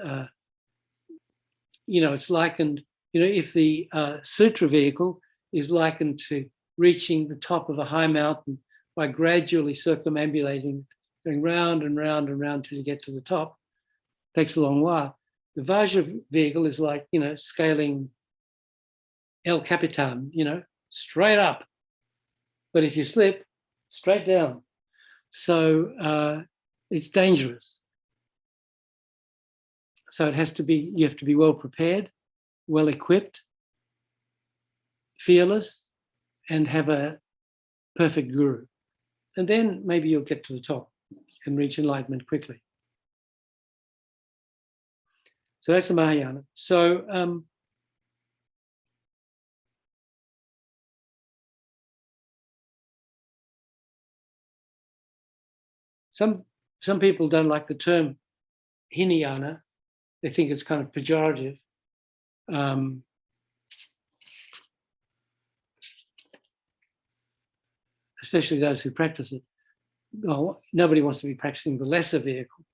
it's likened, if the sutra vehicle is likened to reaching the top of a high mountain by gradually circumambulating, going round and round and round till you get to the top, takes a long while. The Vajra vehicle is like, scaling El Capitan, straight up. But if you slip, straight down. So it's dangerous. So you have to be well prepared, well equipped, fearless, and have a perfect guru. And then maybe you'll get to the top and reach enlightenment quickly. So that's the Mahayana. So some people don't like the term Hinayana. They think it's kind of pejorative. Especially those who practice it. Oh, nobody wants to be practicing the lesser vehicle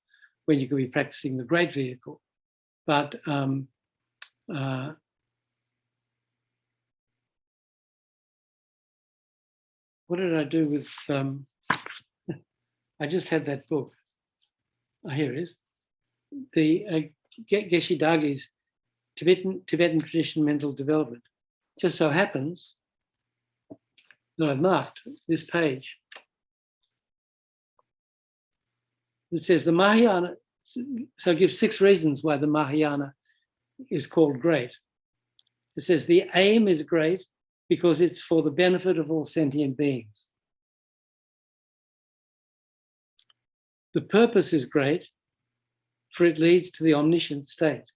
when you could be practicing the great vehicle. But what did I do with, I just had that book. Oh, here it is. The Geshe Dagi's Tibetan Tradition Mental Development. Just so happens that I've marked this page. It says the Mahayana, so it gives 6 reasons why the Mahayana is called great. It says the aim is great because it's for the benefit of all sentient beings. The purpose is great, for it leads to the omniscient state.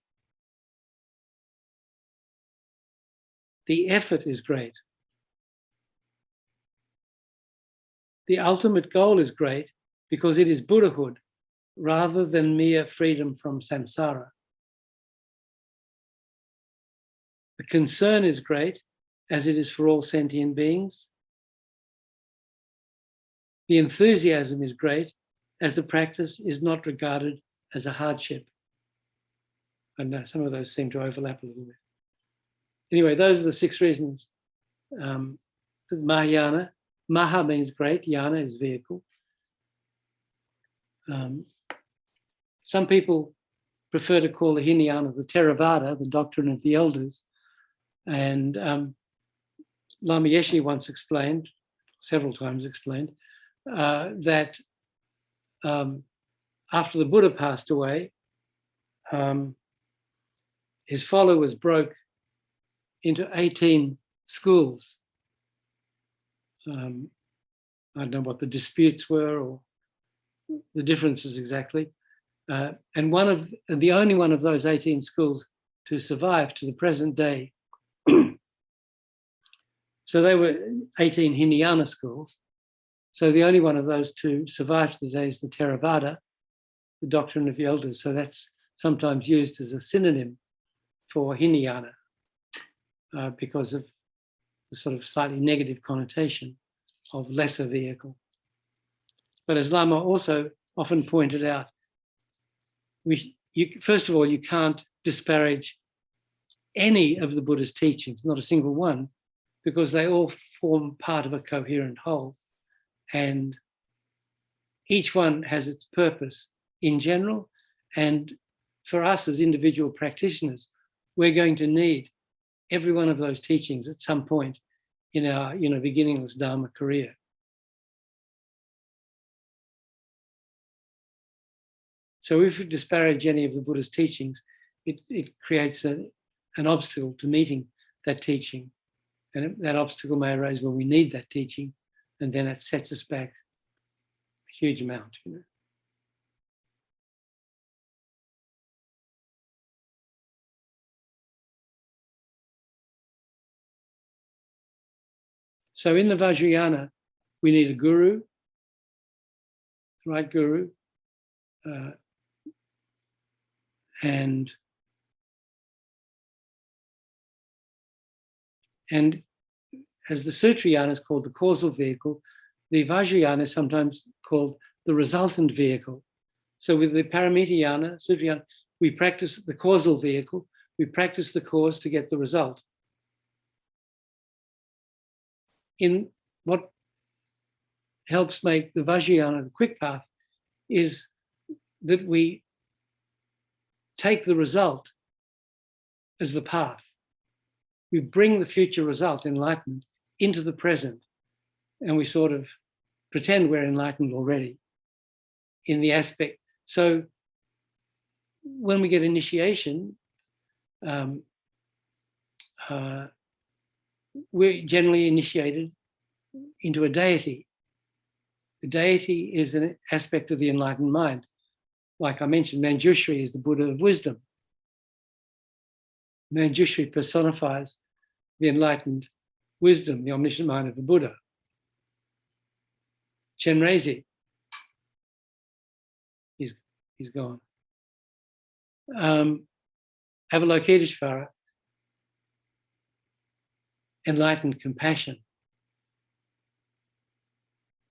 The effort is great. The ultimate goal is great because it is Buddhahood rather than mere freedom from samsara. The concern is great as it is for all sentient beings. The enthusiasm is great as the practice is not regarded as a hardship. I know some of those seem to overlap a little bit. Anyway, those are the 6 reasons. Mahayana, Maha means great, Yana is vehicle. Some people prefer to call the Hinayana the Theravada, the doctrine of the elders. And Lama Yeshe once explained, several times explained, that after the Buddha passed away, his followers broke into 18 schools. I don't know what the disputes were or the differences exactly. And the only one of those 18 schools to survive to the present day. So they were 18 Hinayana schools. So the only one of those to survive to the day is the Theravada, the doctrine of the elders. So that's sometimes used as a synonym for Hinayana because of the sort of slightly negative connotation of lesser vehicle. But as Lama also often pointed out, first of all, you can't disparage any of the Buddha's teachings, not a single one, because they all form part of a coherent whole. And each one has its purpose in general. And for us as individual practitioners, we're going to need every one of those teachings at some point in our beginningless Dharma career. So if we disparage any of the Buddha's teachings, it creates an obstacle to meeting that teaching. And that obstacle may arise when we need that teaching, and then it sets us back a huge amount. So in the Vajrayana, we need a guru, the right guru, and as the Sutrayana is called the causal vehicle, the Vajrayana is sometimes called the resultant vehicle. So with the Paramitayana, Sutrayana, We practice the causal vehicle. We practice the cause to get the result. In what helps make the Vajrayana the quick path is that we take the result as the path. We bring the future result, enlightenment, into the present, and we sort of pretend we're enlightened already in the aspect. So when we get initiation, we're generally initiated into a deity. The deity is an aspect of the enlightened mind. Like I mentioned, Manjushri is the Buddha of wisdom. Manjushri personifies the enlightened wisdom, the omniscient mind of the Buddha. Chenrezig, he's gone. Avalokiteshvara, enlightened compassion.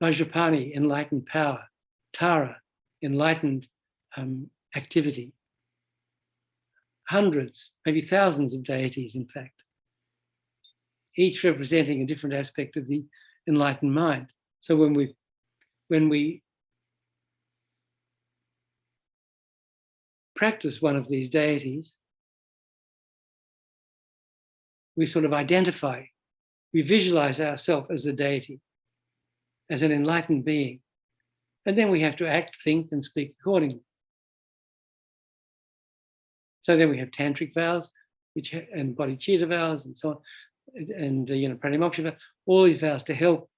Vajrapani, enlightened power. Tara, enlightened activity. Hundreds, maybe thousands of deities, in fact, each representing a different aspect of the enlightened mind. So when we practice one of these deities, we sort of identify, we visualize ourselves as a deity, as an enlightened being. And then we have to act, think, and speak accordingly. So then we have tantric vows, and bodhicitta vows, and so on, and pranimoksha vows, all these vows to help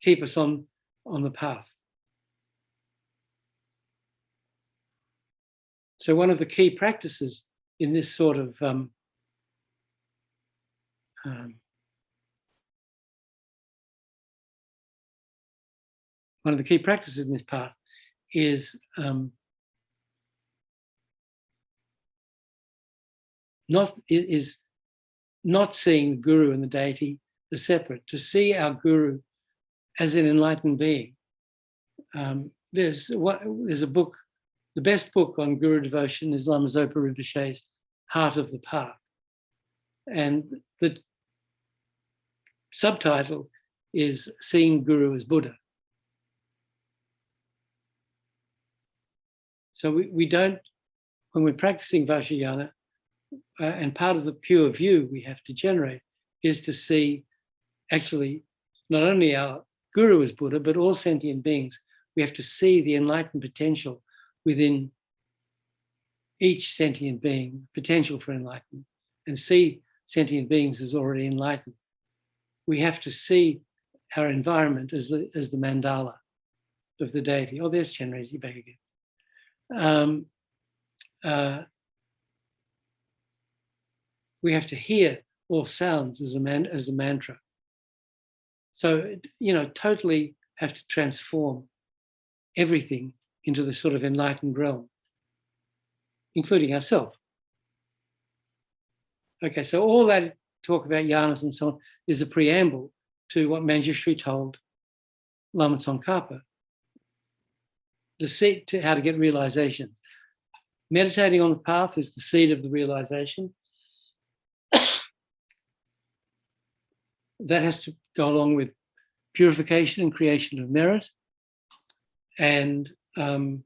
keep us on the path. So one of the key practices in this sort of one of the key practices in this path is not seeing the guru and the deity as separate, to see our guru as an enlightened being. There's a book, the best book on guru devotion is Lama Zopa Rinpoche's Heart of the Path. And the subtitle is Seeing Guru as Buddha. So we don't, when we're practicing Vajrayana, and part of the pure view we have to generate is to see actually not only our guru as Buddha, but all sentient beings. We have to see the enlightened potential within each sentient being, potential for enlightenment, and see sentient beings as already enlightened. We have to see our environment as the mandala of the deity. Oh, there's Chenrezig back again. We have to hear all sounds as a mantra. So, totally have to transform everything into the sort of enlightened realm, including ourselves. Okay, so all that talk about yanas and so on is a preamble to what Manjushri told Lama Tsongkhapa, the seed to how to get realization. Meditating on the path is the seed of the realization. That has to go along with purification and creation of merit, and the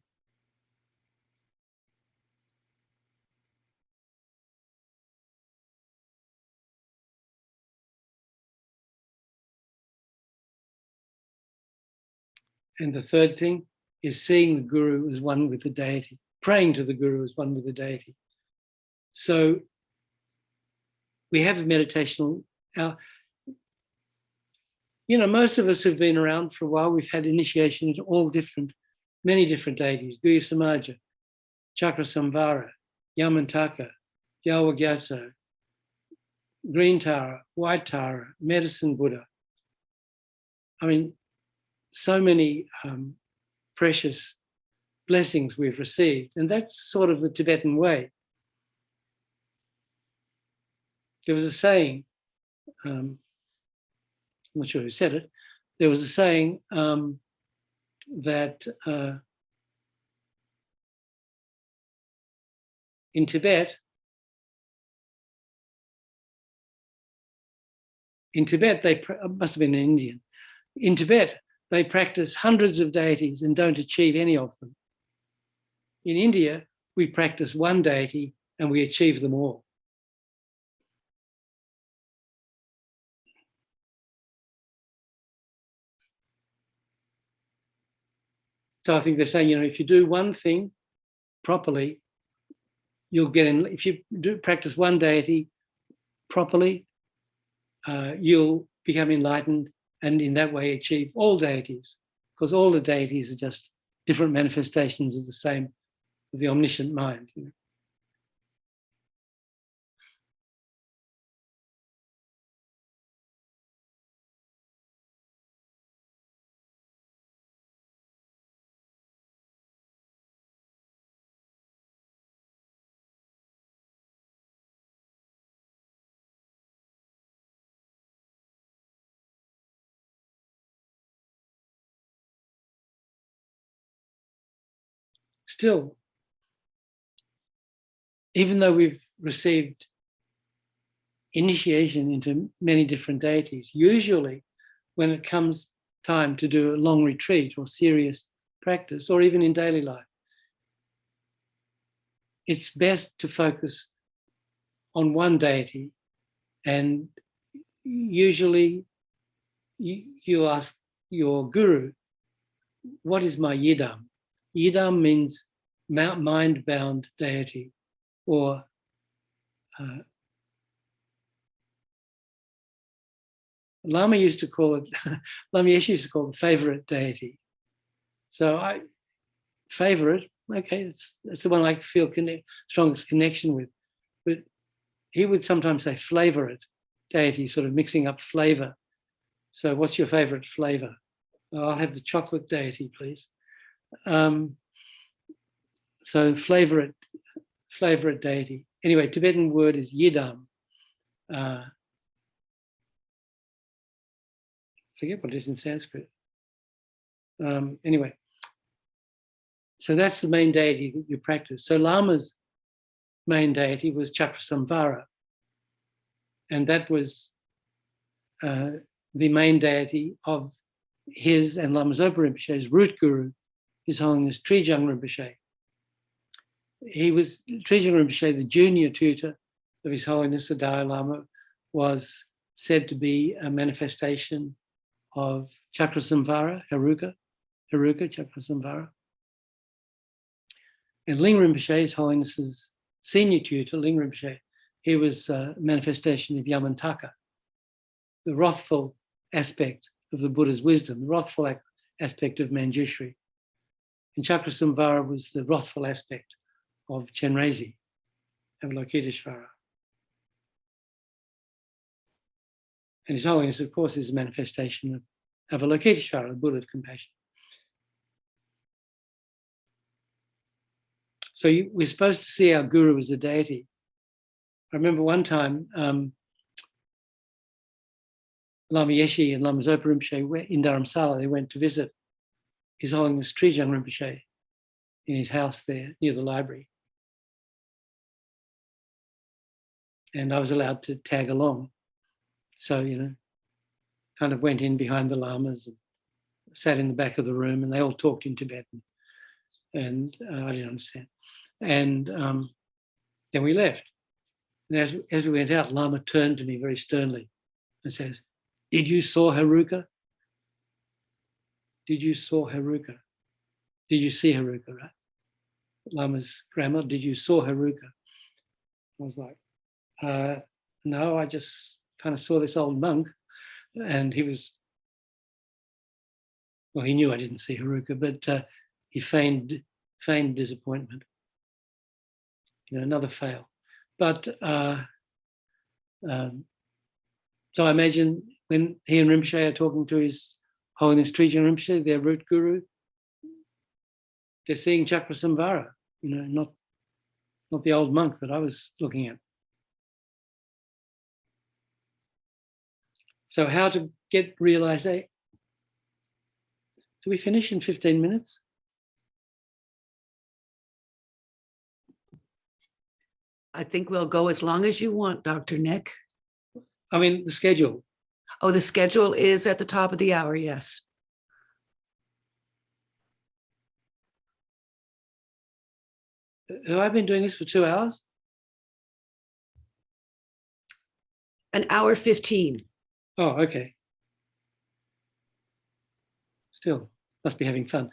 third thing is seeing the guru as one with the deity, praying to the guru as one with the deity. So we have a meditational. Most of us have been around for a while. We've had initiation into many different deities: Guya Samaja, Chakra Samvara, Yamantaka, Gyawa Gyatso, Green Tara, White Tara, Medicine Buddha. I mean, so many precious blessings we've received, and that's sort of the Tibetan way. There was a saying, I'm not sure who said it, there was a saying that In Tibet, they must have been an Indian. In Tibet, they practice hundreds of deities and don't achieve any of them. In India, we practice one deity and we achieve them all. So I think they're saying, if you do one thing properly, you'll get in. If you do practice one deity properly, you'll become enlightened and in that way achieve all deities, because all the deities are just different manifestations of the same, of the omniscient mind. Still, even though we've received initiation into many different deities, usually when it comes time to do a long retreat or serious practice, or even in daily life, it's best to focus on one deity, and usually you ask your guru, what is my yidam? Yidam means mind-bound deity, or Lama used to call it, Lama Yeshe used to call it favorite deity. So favorite, okay, that's the one I feel strongest connection with. But he would sometimes say flavorite deity, sort of mixing up flavor. So what's your favorite flavor? Oh, I'll have the chocolate deity, please. So flavorite deity. Anyway, Tibetan word is yidam. Forget what it is in Sanskrit. Anyway, so that's the main deity that you practice. So Lama's main deity was Chakrasamvara, and that was the main deity of his and Lama Zopa Rinpoche's root guru, His Holiness Trijang Rinpoche. Trijang Rinpoche, the junior tutor of His Holiness the Dalai Lama, was said to be a manifestation of Chakrasamvara, Heruka Chakrasamvara. And Ling Rinpoche, His Holiness's senior tutor, Ling Rinpoche, he was a manifestation of Yamantaka, the wrathful aspect of the Buddha's wisdom, the wrathful aspect of Manjushri. And Chakrasamvara was the wrathful aspect of Chenrezig, Avalokiteshvara. And His Holiness, of course, is a manifestation of Avalokiteshvara, the Buddha of compassion. So we're supposed to see our guru as a deity. I remember one time, Lama Yeshe and Lama Zopa Rinpoche in Dharamsala, they went to visit His Holiness Trijang Rinpoche in his house there near the library. And I was allowed to tag along. So, kind of went in behind the lamas and sat in the back of the room, and they all talked in Tibetan. And I didn't understand. And then we left. And as we went out, Lama turned to me very sternly and says, "Did you saw Heruka? Did you saw Heruka? Did you see Heruka, right? Lama's grammar, did you saw Heruka?" I was like, no, I just kind of saw this old monk. And he was, well, he knew I didn't see Heruka, but he feigned disappointment. Another fail. But so I imagine when he and Rinpoche are talking to His Holiness Trijang Rinpoche, their root guru, they're seeing Chakrasamvara, not the old monk that I was looking at. So how to get realization? Do we finish in 15 minutes? I think we'll go as long as you want, Dr. Nick. I mean, the schedule. Oh, the schedule is at the top of the hour, yes. Have I been doing this for 2 hours? An hour 15. Oh, okay. Still, must be having fun.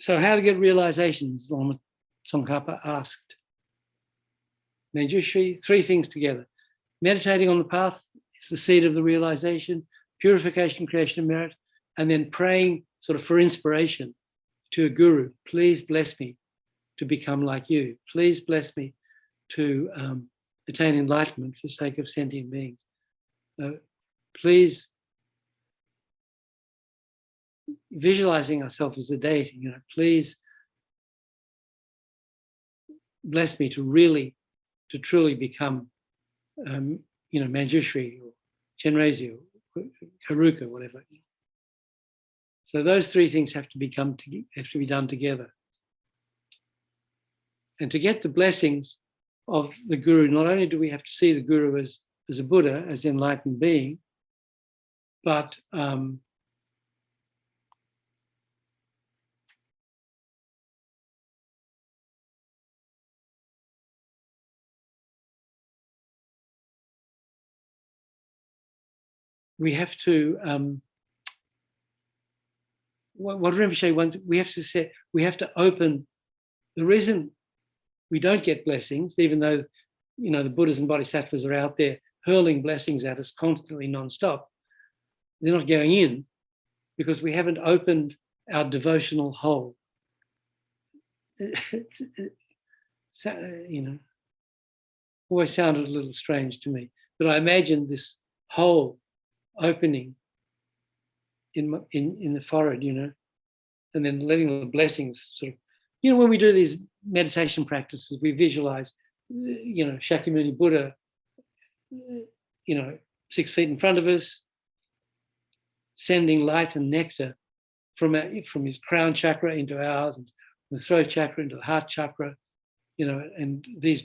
So how to get realizations, Lama Tsongkhapa asked. Manjushri, 3 things together. Meditating on the path is the seed of the realization, purification, creation of merit, and then praying sort of for inspiration to a guru. Please bless me to become like you. Please bless me to attain enlightenment for the sake of sentient beings. Please, visualizing ourselves as a deity, please bless me to truly become, Manjushri or Chenrezig or Karuka, whatever. So those 3 things have to be done together. And to get the blessings of the guru, not only do we have to see the guru as a Buddha, as an enlightened being, but we have to, what Rinpoche wants, we have to open. The reason we don't get blessings, even though, the Buddhas and Bodhisattvas are out there hurling blessings at us constantly, non-stop, they're not going in because we haven't opened our devotional hole. Always sounded a little strange to me, but I imagined this hole opening in the forehead, and then letting the blessings sort of, when we do these meditation practices, we visualize, Shakyamuni Buddha, 6 feet in front of us, sending light and nectar from his crown chakra into ours, and the throat chakra into the heart chakra, and these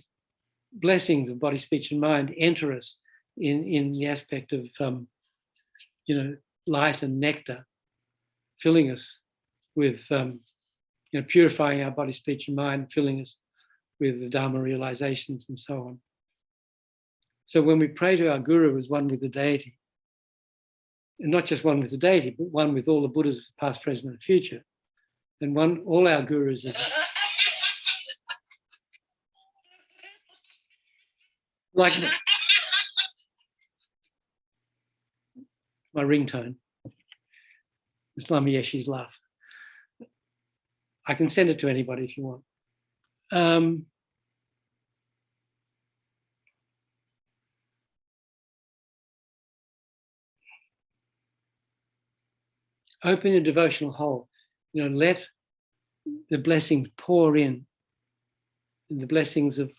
blessings of body, speech, and mind enter us in the aspect of, light and nectar, filling us with, purifying our body, speech, and mind, filling us with the Dharma realizations and so on. So when we pray to our guru as one with the deity, and not just one with the deity, but one with all the Buddhas of the past, present, and future, and all our gurus is like my ringtone. It's Lama Yeshe's laugh. I can send it to anybody if you want. Open your devotional hole. Let the blessings pour in, the blessings of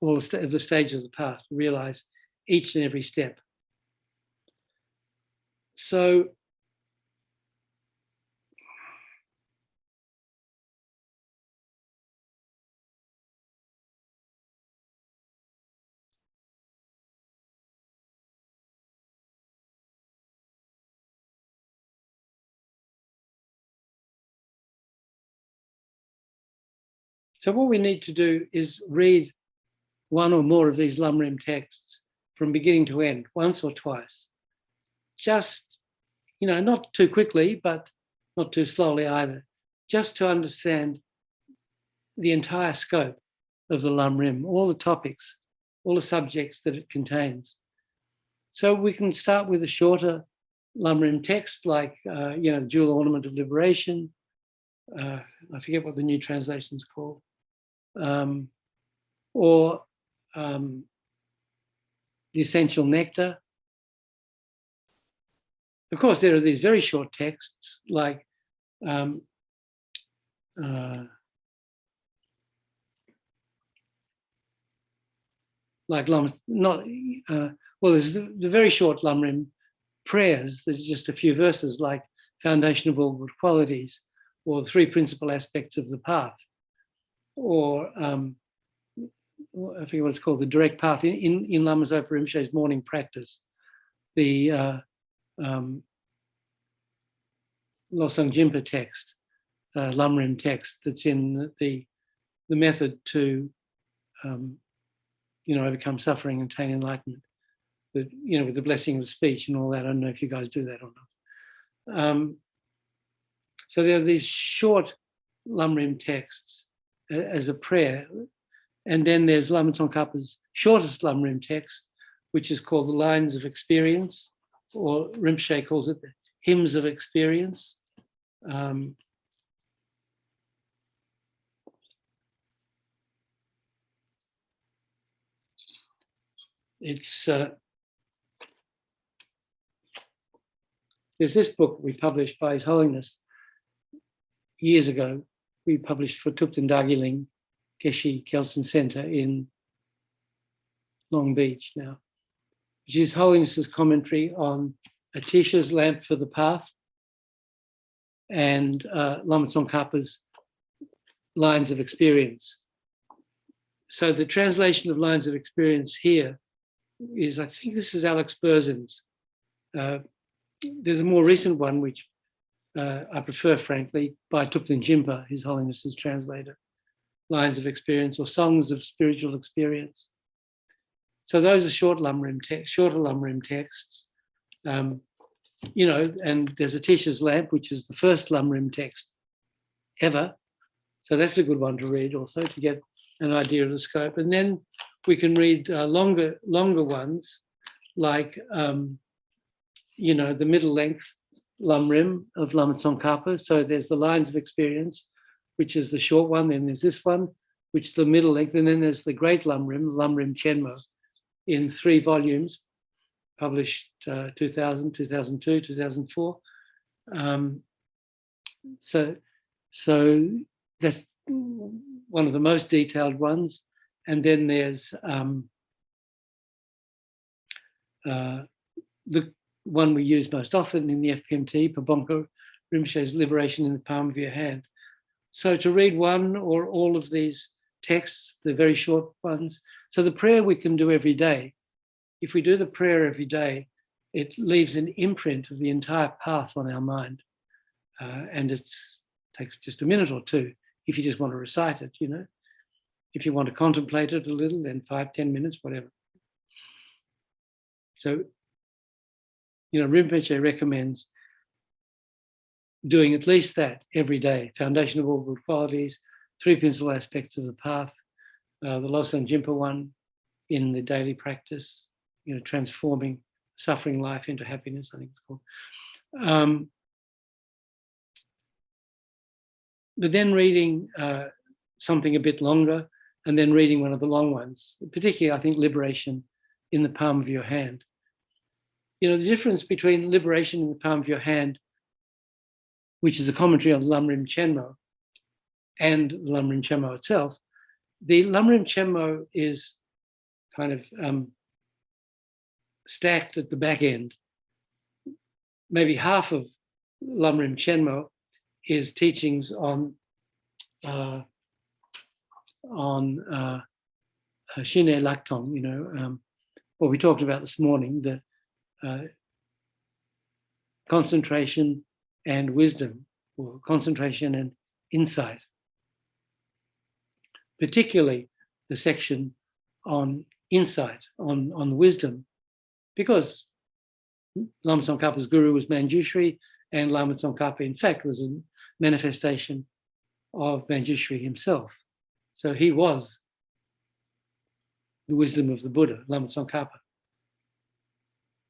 all of the stages of the path. Realize each and every step. So what we need to do is read one or more of these Lam Rim texts from beginning to end, once or twice. Just, not too quickly, but not too slowly either, just to understand the entire scope of the Lam Rim, all the topics, all the subjects that it contains. So we can start with a shorter Lam Rim text like, Jewel Ornament of Liberation. I forget what the new translation's called. Or the Essential Nectar. Of course, there are these very short texts like there's the very short Lam Rim prayers. There's just a few verses like Foundation of All Good Qualities, or the three principal aspects of the path, or I forget what it's called, the direct path in Lama Zopa Rinpoche's morning practice, the Losang Jinpa text, Lam Rim text that's in the method to overcome suffering and attain enlightenment. But, with the blessing of speech and all that. I don't know if you guys do that or not. So there are these short Lam Rim texts as a prayer. And then there's Lama Tsongkhapa's shortest Lam Rim text, which is called the Lines of Experience, or Rinpoche calls it the Hymns of Experience. There's this book we published by His Holiness years ago. We published for Thupten Dagiling Geshe Kelsen Center in Long Beach now, which is His Holiness's commentary on Atisha's Lamp for the Path and Lama Tsongkhapa's Lines of Experience. So the translation of Lines of Experience here is, I think this is Alex Berzin's. There's a more recent one, which I prefer, frankly, by Thupten Jinpa, His Holiness's translator, Lines of Experience, or Songs of Spiritual Experience. So those are shorter Lam Rim texts. And there's Atisha's Lamp, which is the first Lam Rim text ever. So that's a good one to read also, to get an idea of the scope. And then we can read longer ones, like the middle length Lam Rim of Lama Tsongkhapa. So there's the Lines of Experience, which is the short one. Then there's this one, which is the middle length. And then there's the great Lam Rim Chenmo, in 3 volumes, published 2000, 2002, 2004. So that's one of the most detailed ones. And then there's the one we use most often in the FPMT, Pabonka Rinpoche's Liberation in the Palm of Your Hand. So to read one or all of these texts, the very short ones. So the prayer we can do every day. If we do the prayer every day, it leaves an imprint of the entire path on our mind. And it takes just a minute or two if you just want to recite it, If you want to contemplate it a little, then 5-10 minutes, whatever. So, Rinpoche recommends doing at least that every day. Foundation of all good qualities, 3 principal aspects of the path, the Losang Jinpa one in the daily practice, transforming suffering life into happiness, I think it's called. But then reading something a bit longer, and then reading one of the long ones, particularly, I think, Liberation in the Palm of Your Hand. The difference between Liberation in the Palm of Your Hand, which is a commentary on Lam Rim Chenmo, and the Lam Rim Chenmo itself, the Lam Rim Chenmo is kind of stacked at the back end. Maybe half of Lam Rim Chenmo is teachings on Shine Laktong, what we talked about this morning, the concentration and wisdom, or concentration and insight. Particularly the section on insight, on wisdom, because Lama Tsongkhapa's guru was Manjushri, and Lama Tsongkhapa, in fact, was a manifestation of Manjushri himself. So he was the wisdom of the Buddha, Lama Tsongkhapa.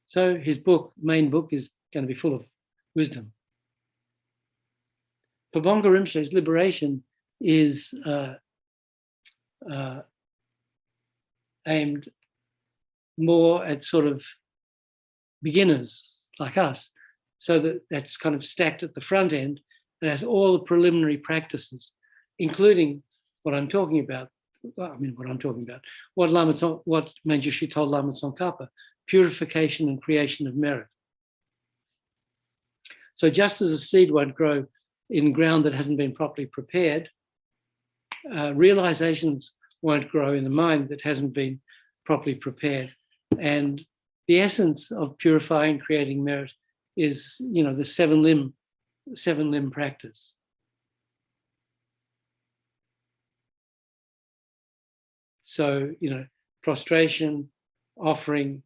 So his main book, is going to be full of wisdom. Pabonka Rinpoche's Liberation is aimed more at sort of beginners like us. So that's kind of stacked at the front end. It has all the preliminary practices, including what I'm talking about. What Manjushri told Lama Tsongkhapa, purification and creation of merit. So just as a seed won't grow in ground that hasn't been properly prepared, realizations won't grow in the mind that hasn't been properly prepared. And the essence of purifying, creating merit is, the seven limb practice. So, prostration, offering,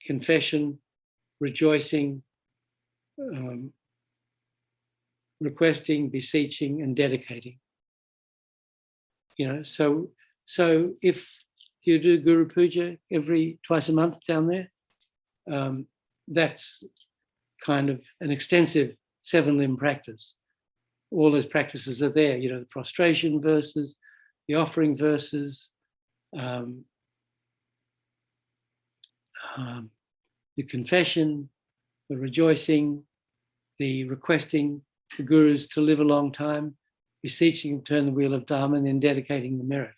confession, rejoicing, requesting, beseeching, and dedicating. So if you do Guru Puja twice a month down there, that's kind of an extensive seven-limb practice. All those practices are there, the prostration verses, the offering verses, the confession, the rejoicing, the requesting the gurus to live a long time, beseeching to turn the wheel of Dharma, and then dedicating the merit.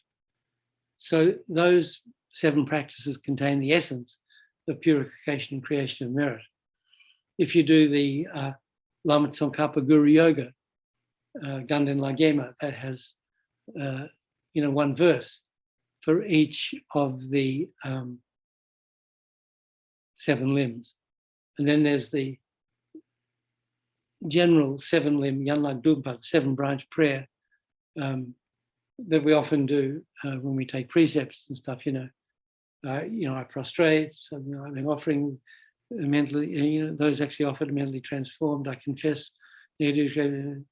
So those seven practices contain the essence of purification and creation of merit. If you do the Lama Tsongkhapa Guru Yoga, Ganden Lagema, that has one verse for each of the seven limbs. And then there's the general seven limb Yanlag Dumpa, seven branch prayer that we often do when we take precepts and stuff. I prostrate, I've been offering mentally, those actually offered mentally transformed. I confess, I don't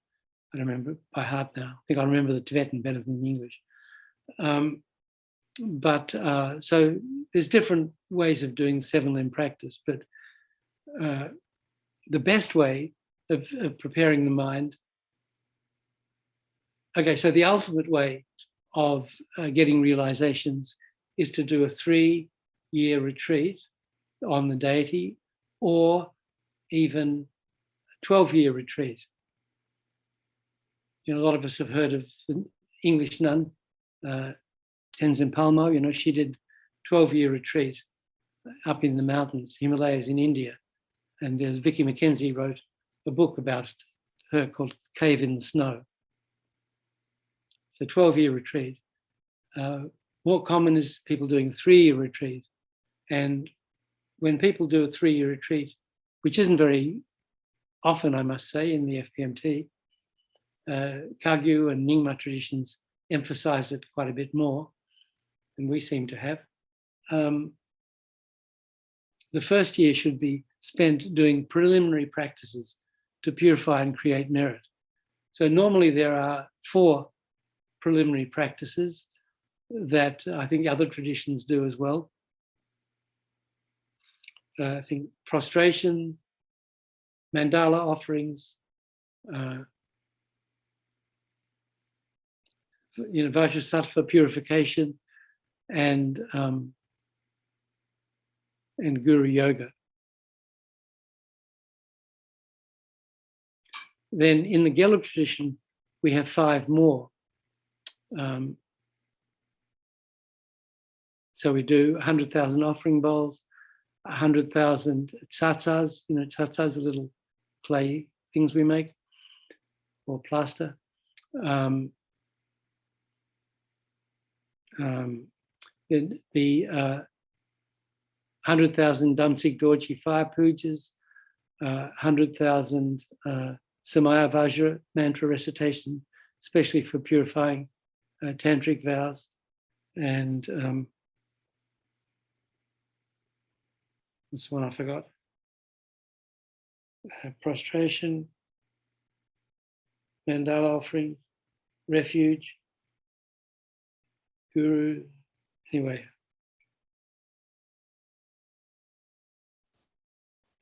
remember by heart now. I think I remember the Tibetan better than the English. So there's different ways of doing seven limb practice, but the best way of preparing the mind. Okay, so the ultimate way of getting realizations is to do a 3-year retreat on the deity, or even a 12-year retreat. A lot of us have heard of the English nun, Tenzin Palmo. She did 12-year retreat up in the mountains, Himalayas in India. And there's Vicky McKenzie wrote a book about her called Cave in the Snow. So 12-year retreat. More common is people doing a 3-year retreat. And when people do a 3-year retreat, which isn't very often, I must say, in the FPMT, Kagyu and Nyingma traditions emphasize it quite a bit more than we seem to have. The first year should be spent doing preliminary practices to purify and create merit. So normally there are 4 preliminary practices that I think other traditions do as well. I think prostration, mandala offerings, Vajrasattva purification, and Guru Yoga. Then in the Gelug tradition, we have 5 more. So we do 100,000 offering bowls, 100,000 tsatsas. Tsatsas are little clay things we make, or plaster. The 100,000 Damsik Dorji fire pujas, 100,000 Samaya Vajra mantra recitation, especially for purifying tantric vows, and this one I forgot. Prostration, mandala offering, refuge, guru. Anyway,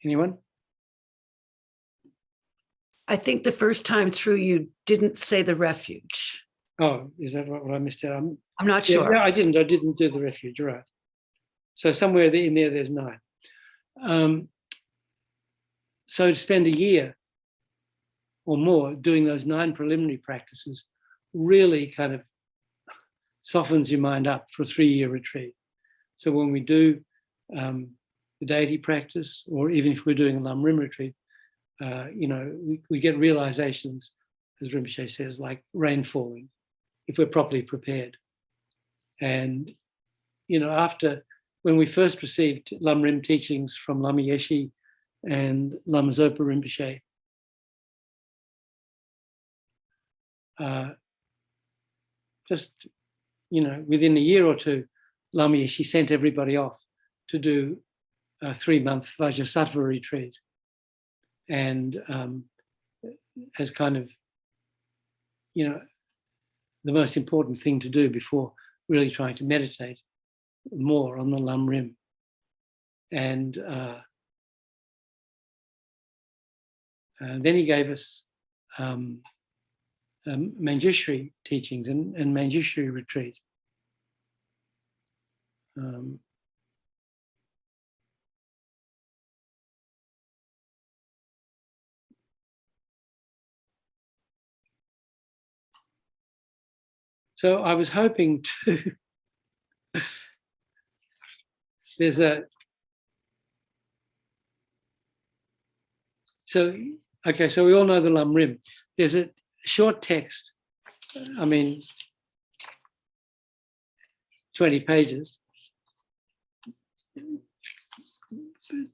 anyone? I think the first time through you didn't say the refuge. Oh, is that what I missed out? I'm not sure. Yeah, I didn't do the refuge, you're right. So somewhere in there, there's 9. So to spend a year or more doing those 9 preliminary practices really kind of softens your mind up for a 3-year retreat. So when we do the deity practice, or even if we're doing a Lam Rim retreat, we get realizations, as Rinpoche says, like rain falling, if we're properly prepared. And, when we first received Lam Rim teachings from Lama Yeshe and Lama Zopa Rinpoche, within a year or two, Lama Yeshe sent everybody off to do a 3-month Vajrasattva retreat. And as kind of, the most important thing to do before really trying to meditate more on the Lam Rim. And then he gave us Manjushri teachings and Manjushri retreat. So I was hoping to, so we all know the Lam Rim. There's a short text, 20 pages,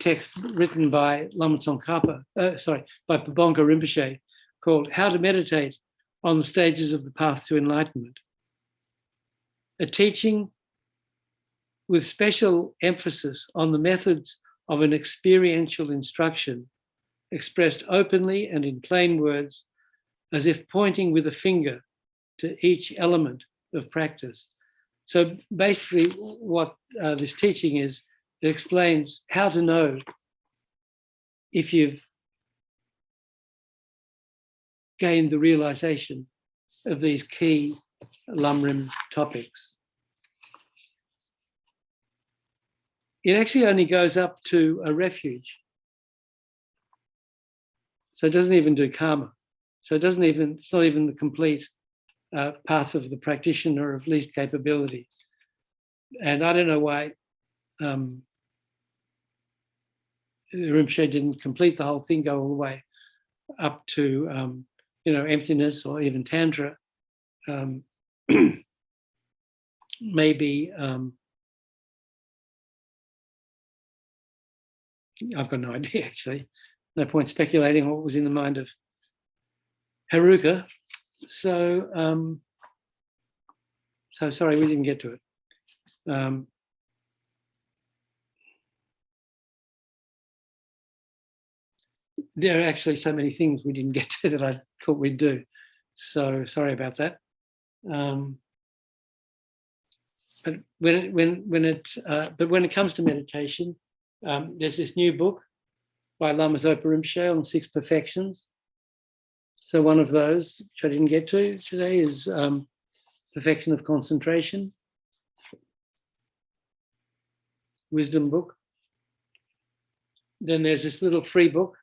text written by Lama Tsongkhapa, by Pabonka Rinpoche, called How to Meditate on the Stages of the Path to Enlightenment. A teaching with special emphasis on the methods of an experiential instruction expressed openly and in plain words, as if pointing with a finger to each element of practice. So basically what this teaching is, it explains how to know if you've gained the realization of these key Lam Rim topics. It actually only goes up to a refuge. So it doesn't even do karma. So it's not even the complete path of the practitioner of least capability. And I don't know why Rinpoche didn't complete the whole thing, go all the way up to emptiness or even tantra. Maybe I've got no idea, actually. No point speculating what was in the mind of Haruka. So sorry, we didn't get to it. There are actually so many things we didn't get to that I thought we'd do. So sorry about that. But when it comes to meditation, there's this new book by Lama Zopa Rinpoche on 6 perfections. So one of those, which I didn't get to today, is Perfection of Concentration, wisdom book. Then there's this little free book.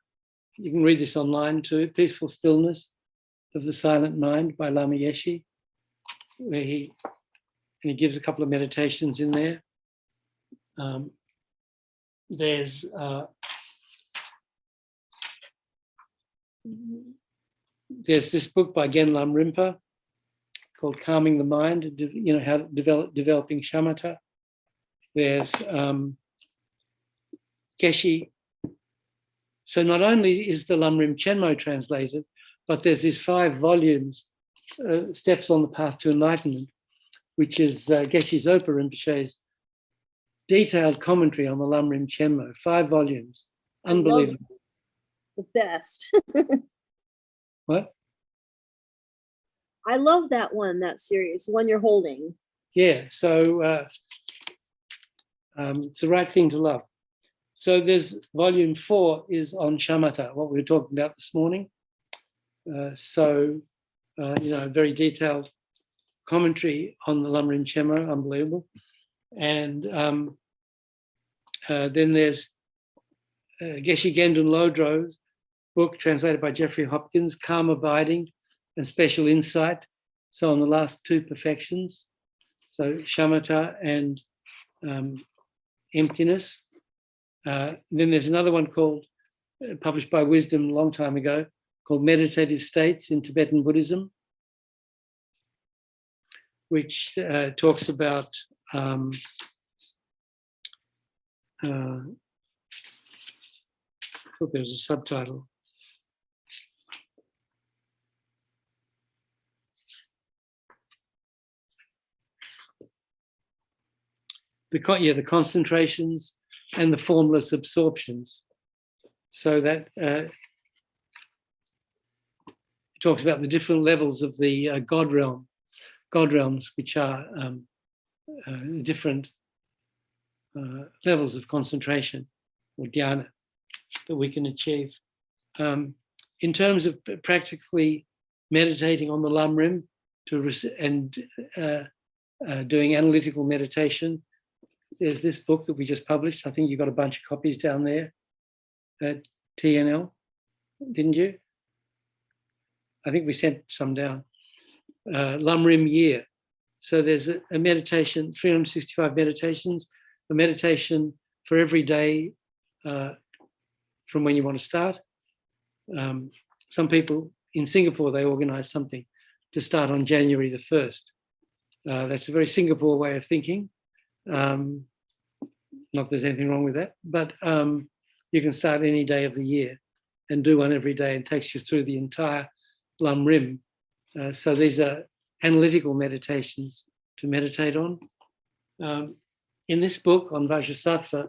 You can read this online too, Peaceful Stillness of the Silent Mind by Lama Yeshe, where he gives a couple of meditations in there. There's this book by Gen Lam Rinpa called Calming the Mind, how developing shamatha. There's Geshe. So not only is the Lam Rim Chenmo translated, but there's these 5 volumes, Steps on the Path to Enlightenment, which is Geshe Zopa Rinpoche's detailed commentary on the Lam Rim Chenmo, 5 volumes. Unbelievable. The best. What? I love that one, that series, the one you're holding. Yeah, so it's the right thing to love. So there's volume 4 is on shamatha, what we were talking about this morning. Very detailed commentary on the Lam Rim Chenmo, unbelievable. And then there's Geshe Gendun Lodro's book, translated by Jeffrey Hopkins, Calm Abiding and Special Insight. So on the last 2 perfections, so shamatha and emptiness. Then there's another one called published by Wisdom a long time ago, called Meditative States in Tibetan Buddhism, which talks about I thought there was a subtitle. The concentrations and the formless absorptions. So that it talks about the different levels of the God realms, which are different levels of concentration or dhyana that we can achieve. In terms of practically meditating on the Lam Rim and doing analytical meditation, there's this book that we just published. I think you got a bunch of copies down there at TNL, didn't you? I think we sent some down. Lam Rim Year. So there's a meditation, 365 meditations, a meditation for every day from when you want to start. Some people in Singapore, they organize something to start on January the 1st. That's a very Singapore way of thinking. Not that there's anything wrong with that, but you can start any day of the year and do one every day, and takes you through the entire Lam Rim. So these are analytical meditations to meditate on. In this book on Vajrasattva,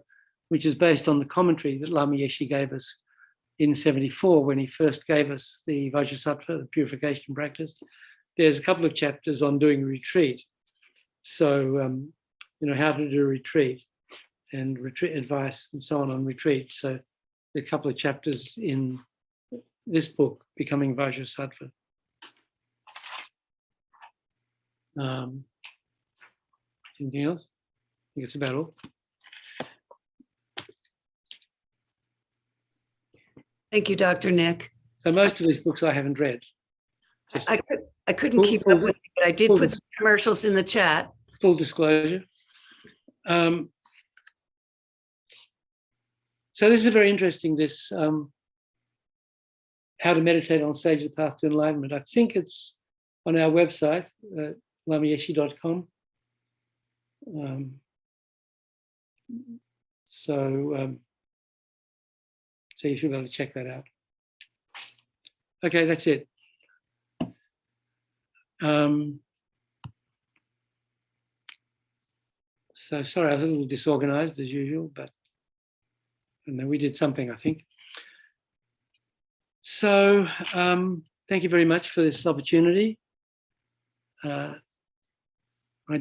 which is based on the commentary that Lama Yeshe gave us in 74 when he first gave us the Vajrasattva, the purification practice, there's a couple of chapters on doing a retreat. So, how to do a retreat and retreat advice and so on retreat. So there are a couple of chapters in this book, Becoming Vajrasattva. Anything else? I think it's about all. Thank you, Dr. Nick. So most of these books I haven't read. I couldn't keep up with it, but I did put some commercials in the chat. Full disclosure. So this is very interesting, this how to meditate on stage of the path to enlightenment. I think it's on our website, lamayeshe.com. So you should be able to check that out. Okay, that's it. So sorry, I was a little disorganized as usual, but and then we did something, I think. So thank you very much for this opportunity. I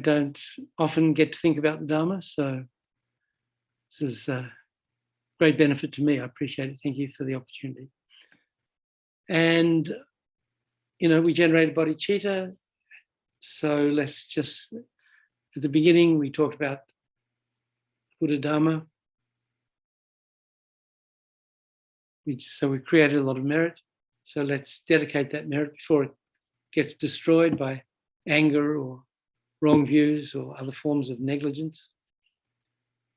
don't often get to think about the Dharma, so this is a great benefit to me. I appreciate it. Thank you for the opportunity. And, we generated bodhicitta. So let's just, at the beginning, we talked about Buddha Dharma. So we created a lot of merit. So let's dedicate that merit before it gets destroyed by anger or wrong views or other forms of negligence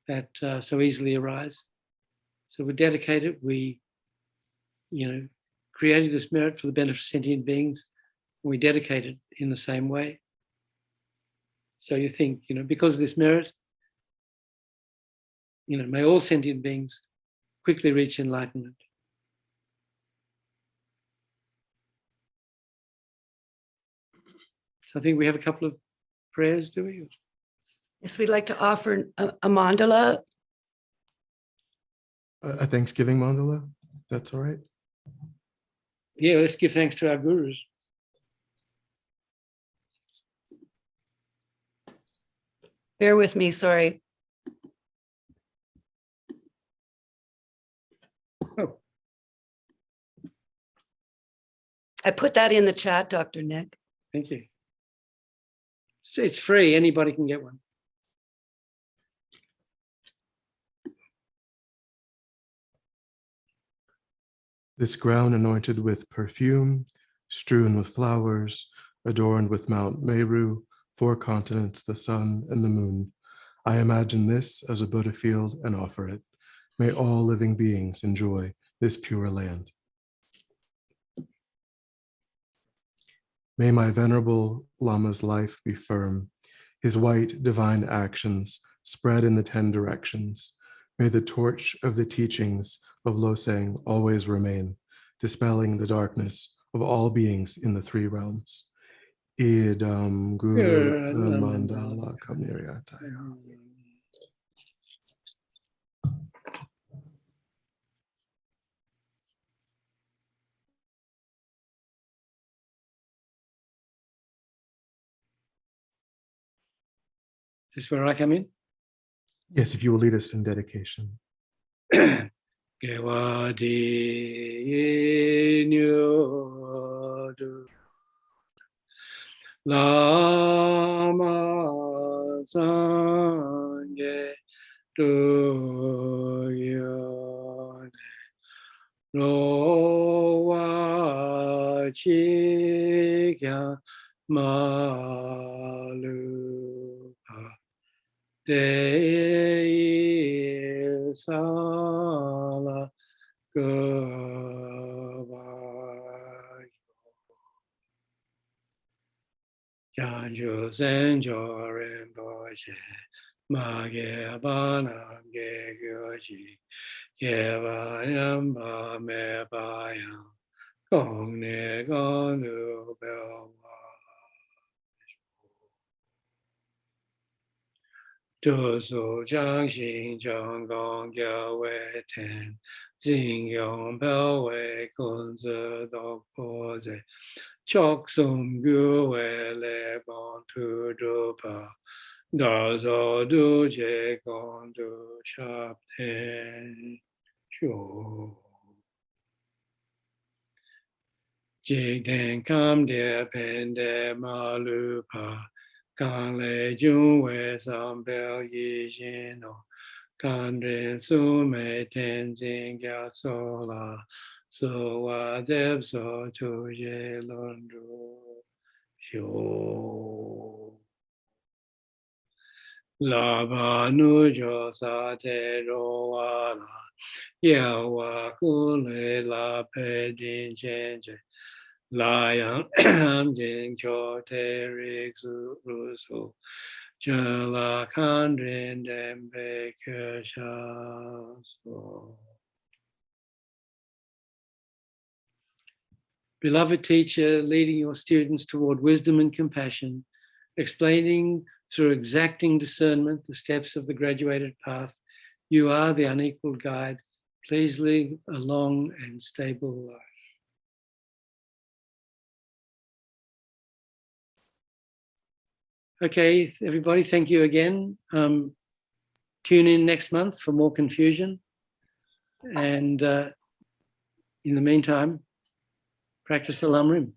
that so easily arise. So we dedicate it. We, created this merit for the benefit of sentient beings. And we dedicate it in the same way. So you think, because of this merit, may all sentient beings quickly reach enlightenment. So I think we have a couple of prayers, do we? Yes, we'd like to offer a mandala. A Thanksgiving mandala, if that's all right. Yeah, let's give thanks to our gurus. Bear with me, sorry. Oh. I put that in the chat, Dr. Nick. Thank you. It's free. Anybody can get one. This ground anointed with perfume, strewn with flowers, adorned with Mount Meru, 4 continents, the sun and the moon. I imagine this as a Buddha field and offer it. May all living beings enjoy this pure land. May my venerable Lama's life be firm, his white divine actions spread in the 10 directions. May the torch of the teachings of Losang always remain, dispelling the darkness of all beings in the 3 realms. Idam Guru Mandala Kamniriyataya. Is this where I come in? Yes, if you will lead us in dedication. Gewadi nyodu Lama Sangye Do Yone Lo Wa Chi Kya Malupa De Sala Gavai Janju Senjo Rinpoche Mage Banam Ge Gyoji Geva Yamba Me Bayam Gong Ne Gong Nu Belwa Du Su Zhang Xin Zhang Gong Gyao Wei Ten Jing Yong Bao Wei Kun Zi Dok Po Zi Chok Sum Gu Wei Le Bon Tu Du Pa Da Zo Du Je Gong Du Shap Ten Shu Jig Den Kam De Pen De Ma Lu Pa Gang Le Jun Wei Sam Bel Yi Jin No Kan Rin Su Mei Ten Jing Gya So La So Wa Deb So Tu Je Lun Du Shu La Ba Nu Jo Sa Te Ro Wa La Ya Wa Ku Le La Pe Din Chen Je La Yang Jing Cho Te Rik Su Ru Su Chen La Kan Rin Dem Pe Ke Sha So. Beloved teacher, leading your students toward wisdom and compassion, explaining through exacting discernment the steps of the graduated path, you are the unequaled guide. Please lead a long and stable life. Okay, everybody, thank you again. Tune in next month for more confusion. And in the meantime, practice the Lam Rim.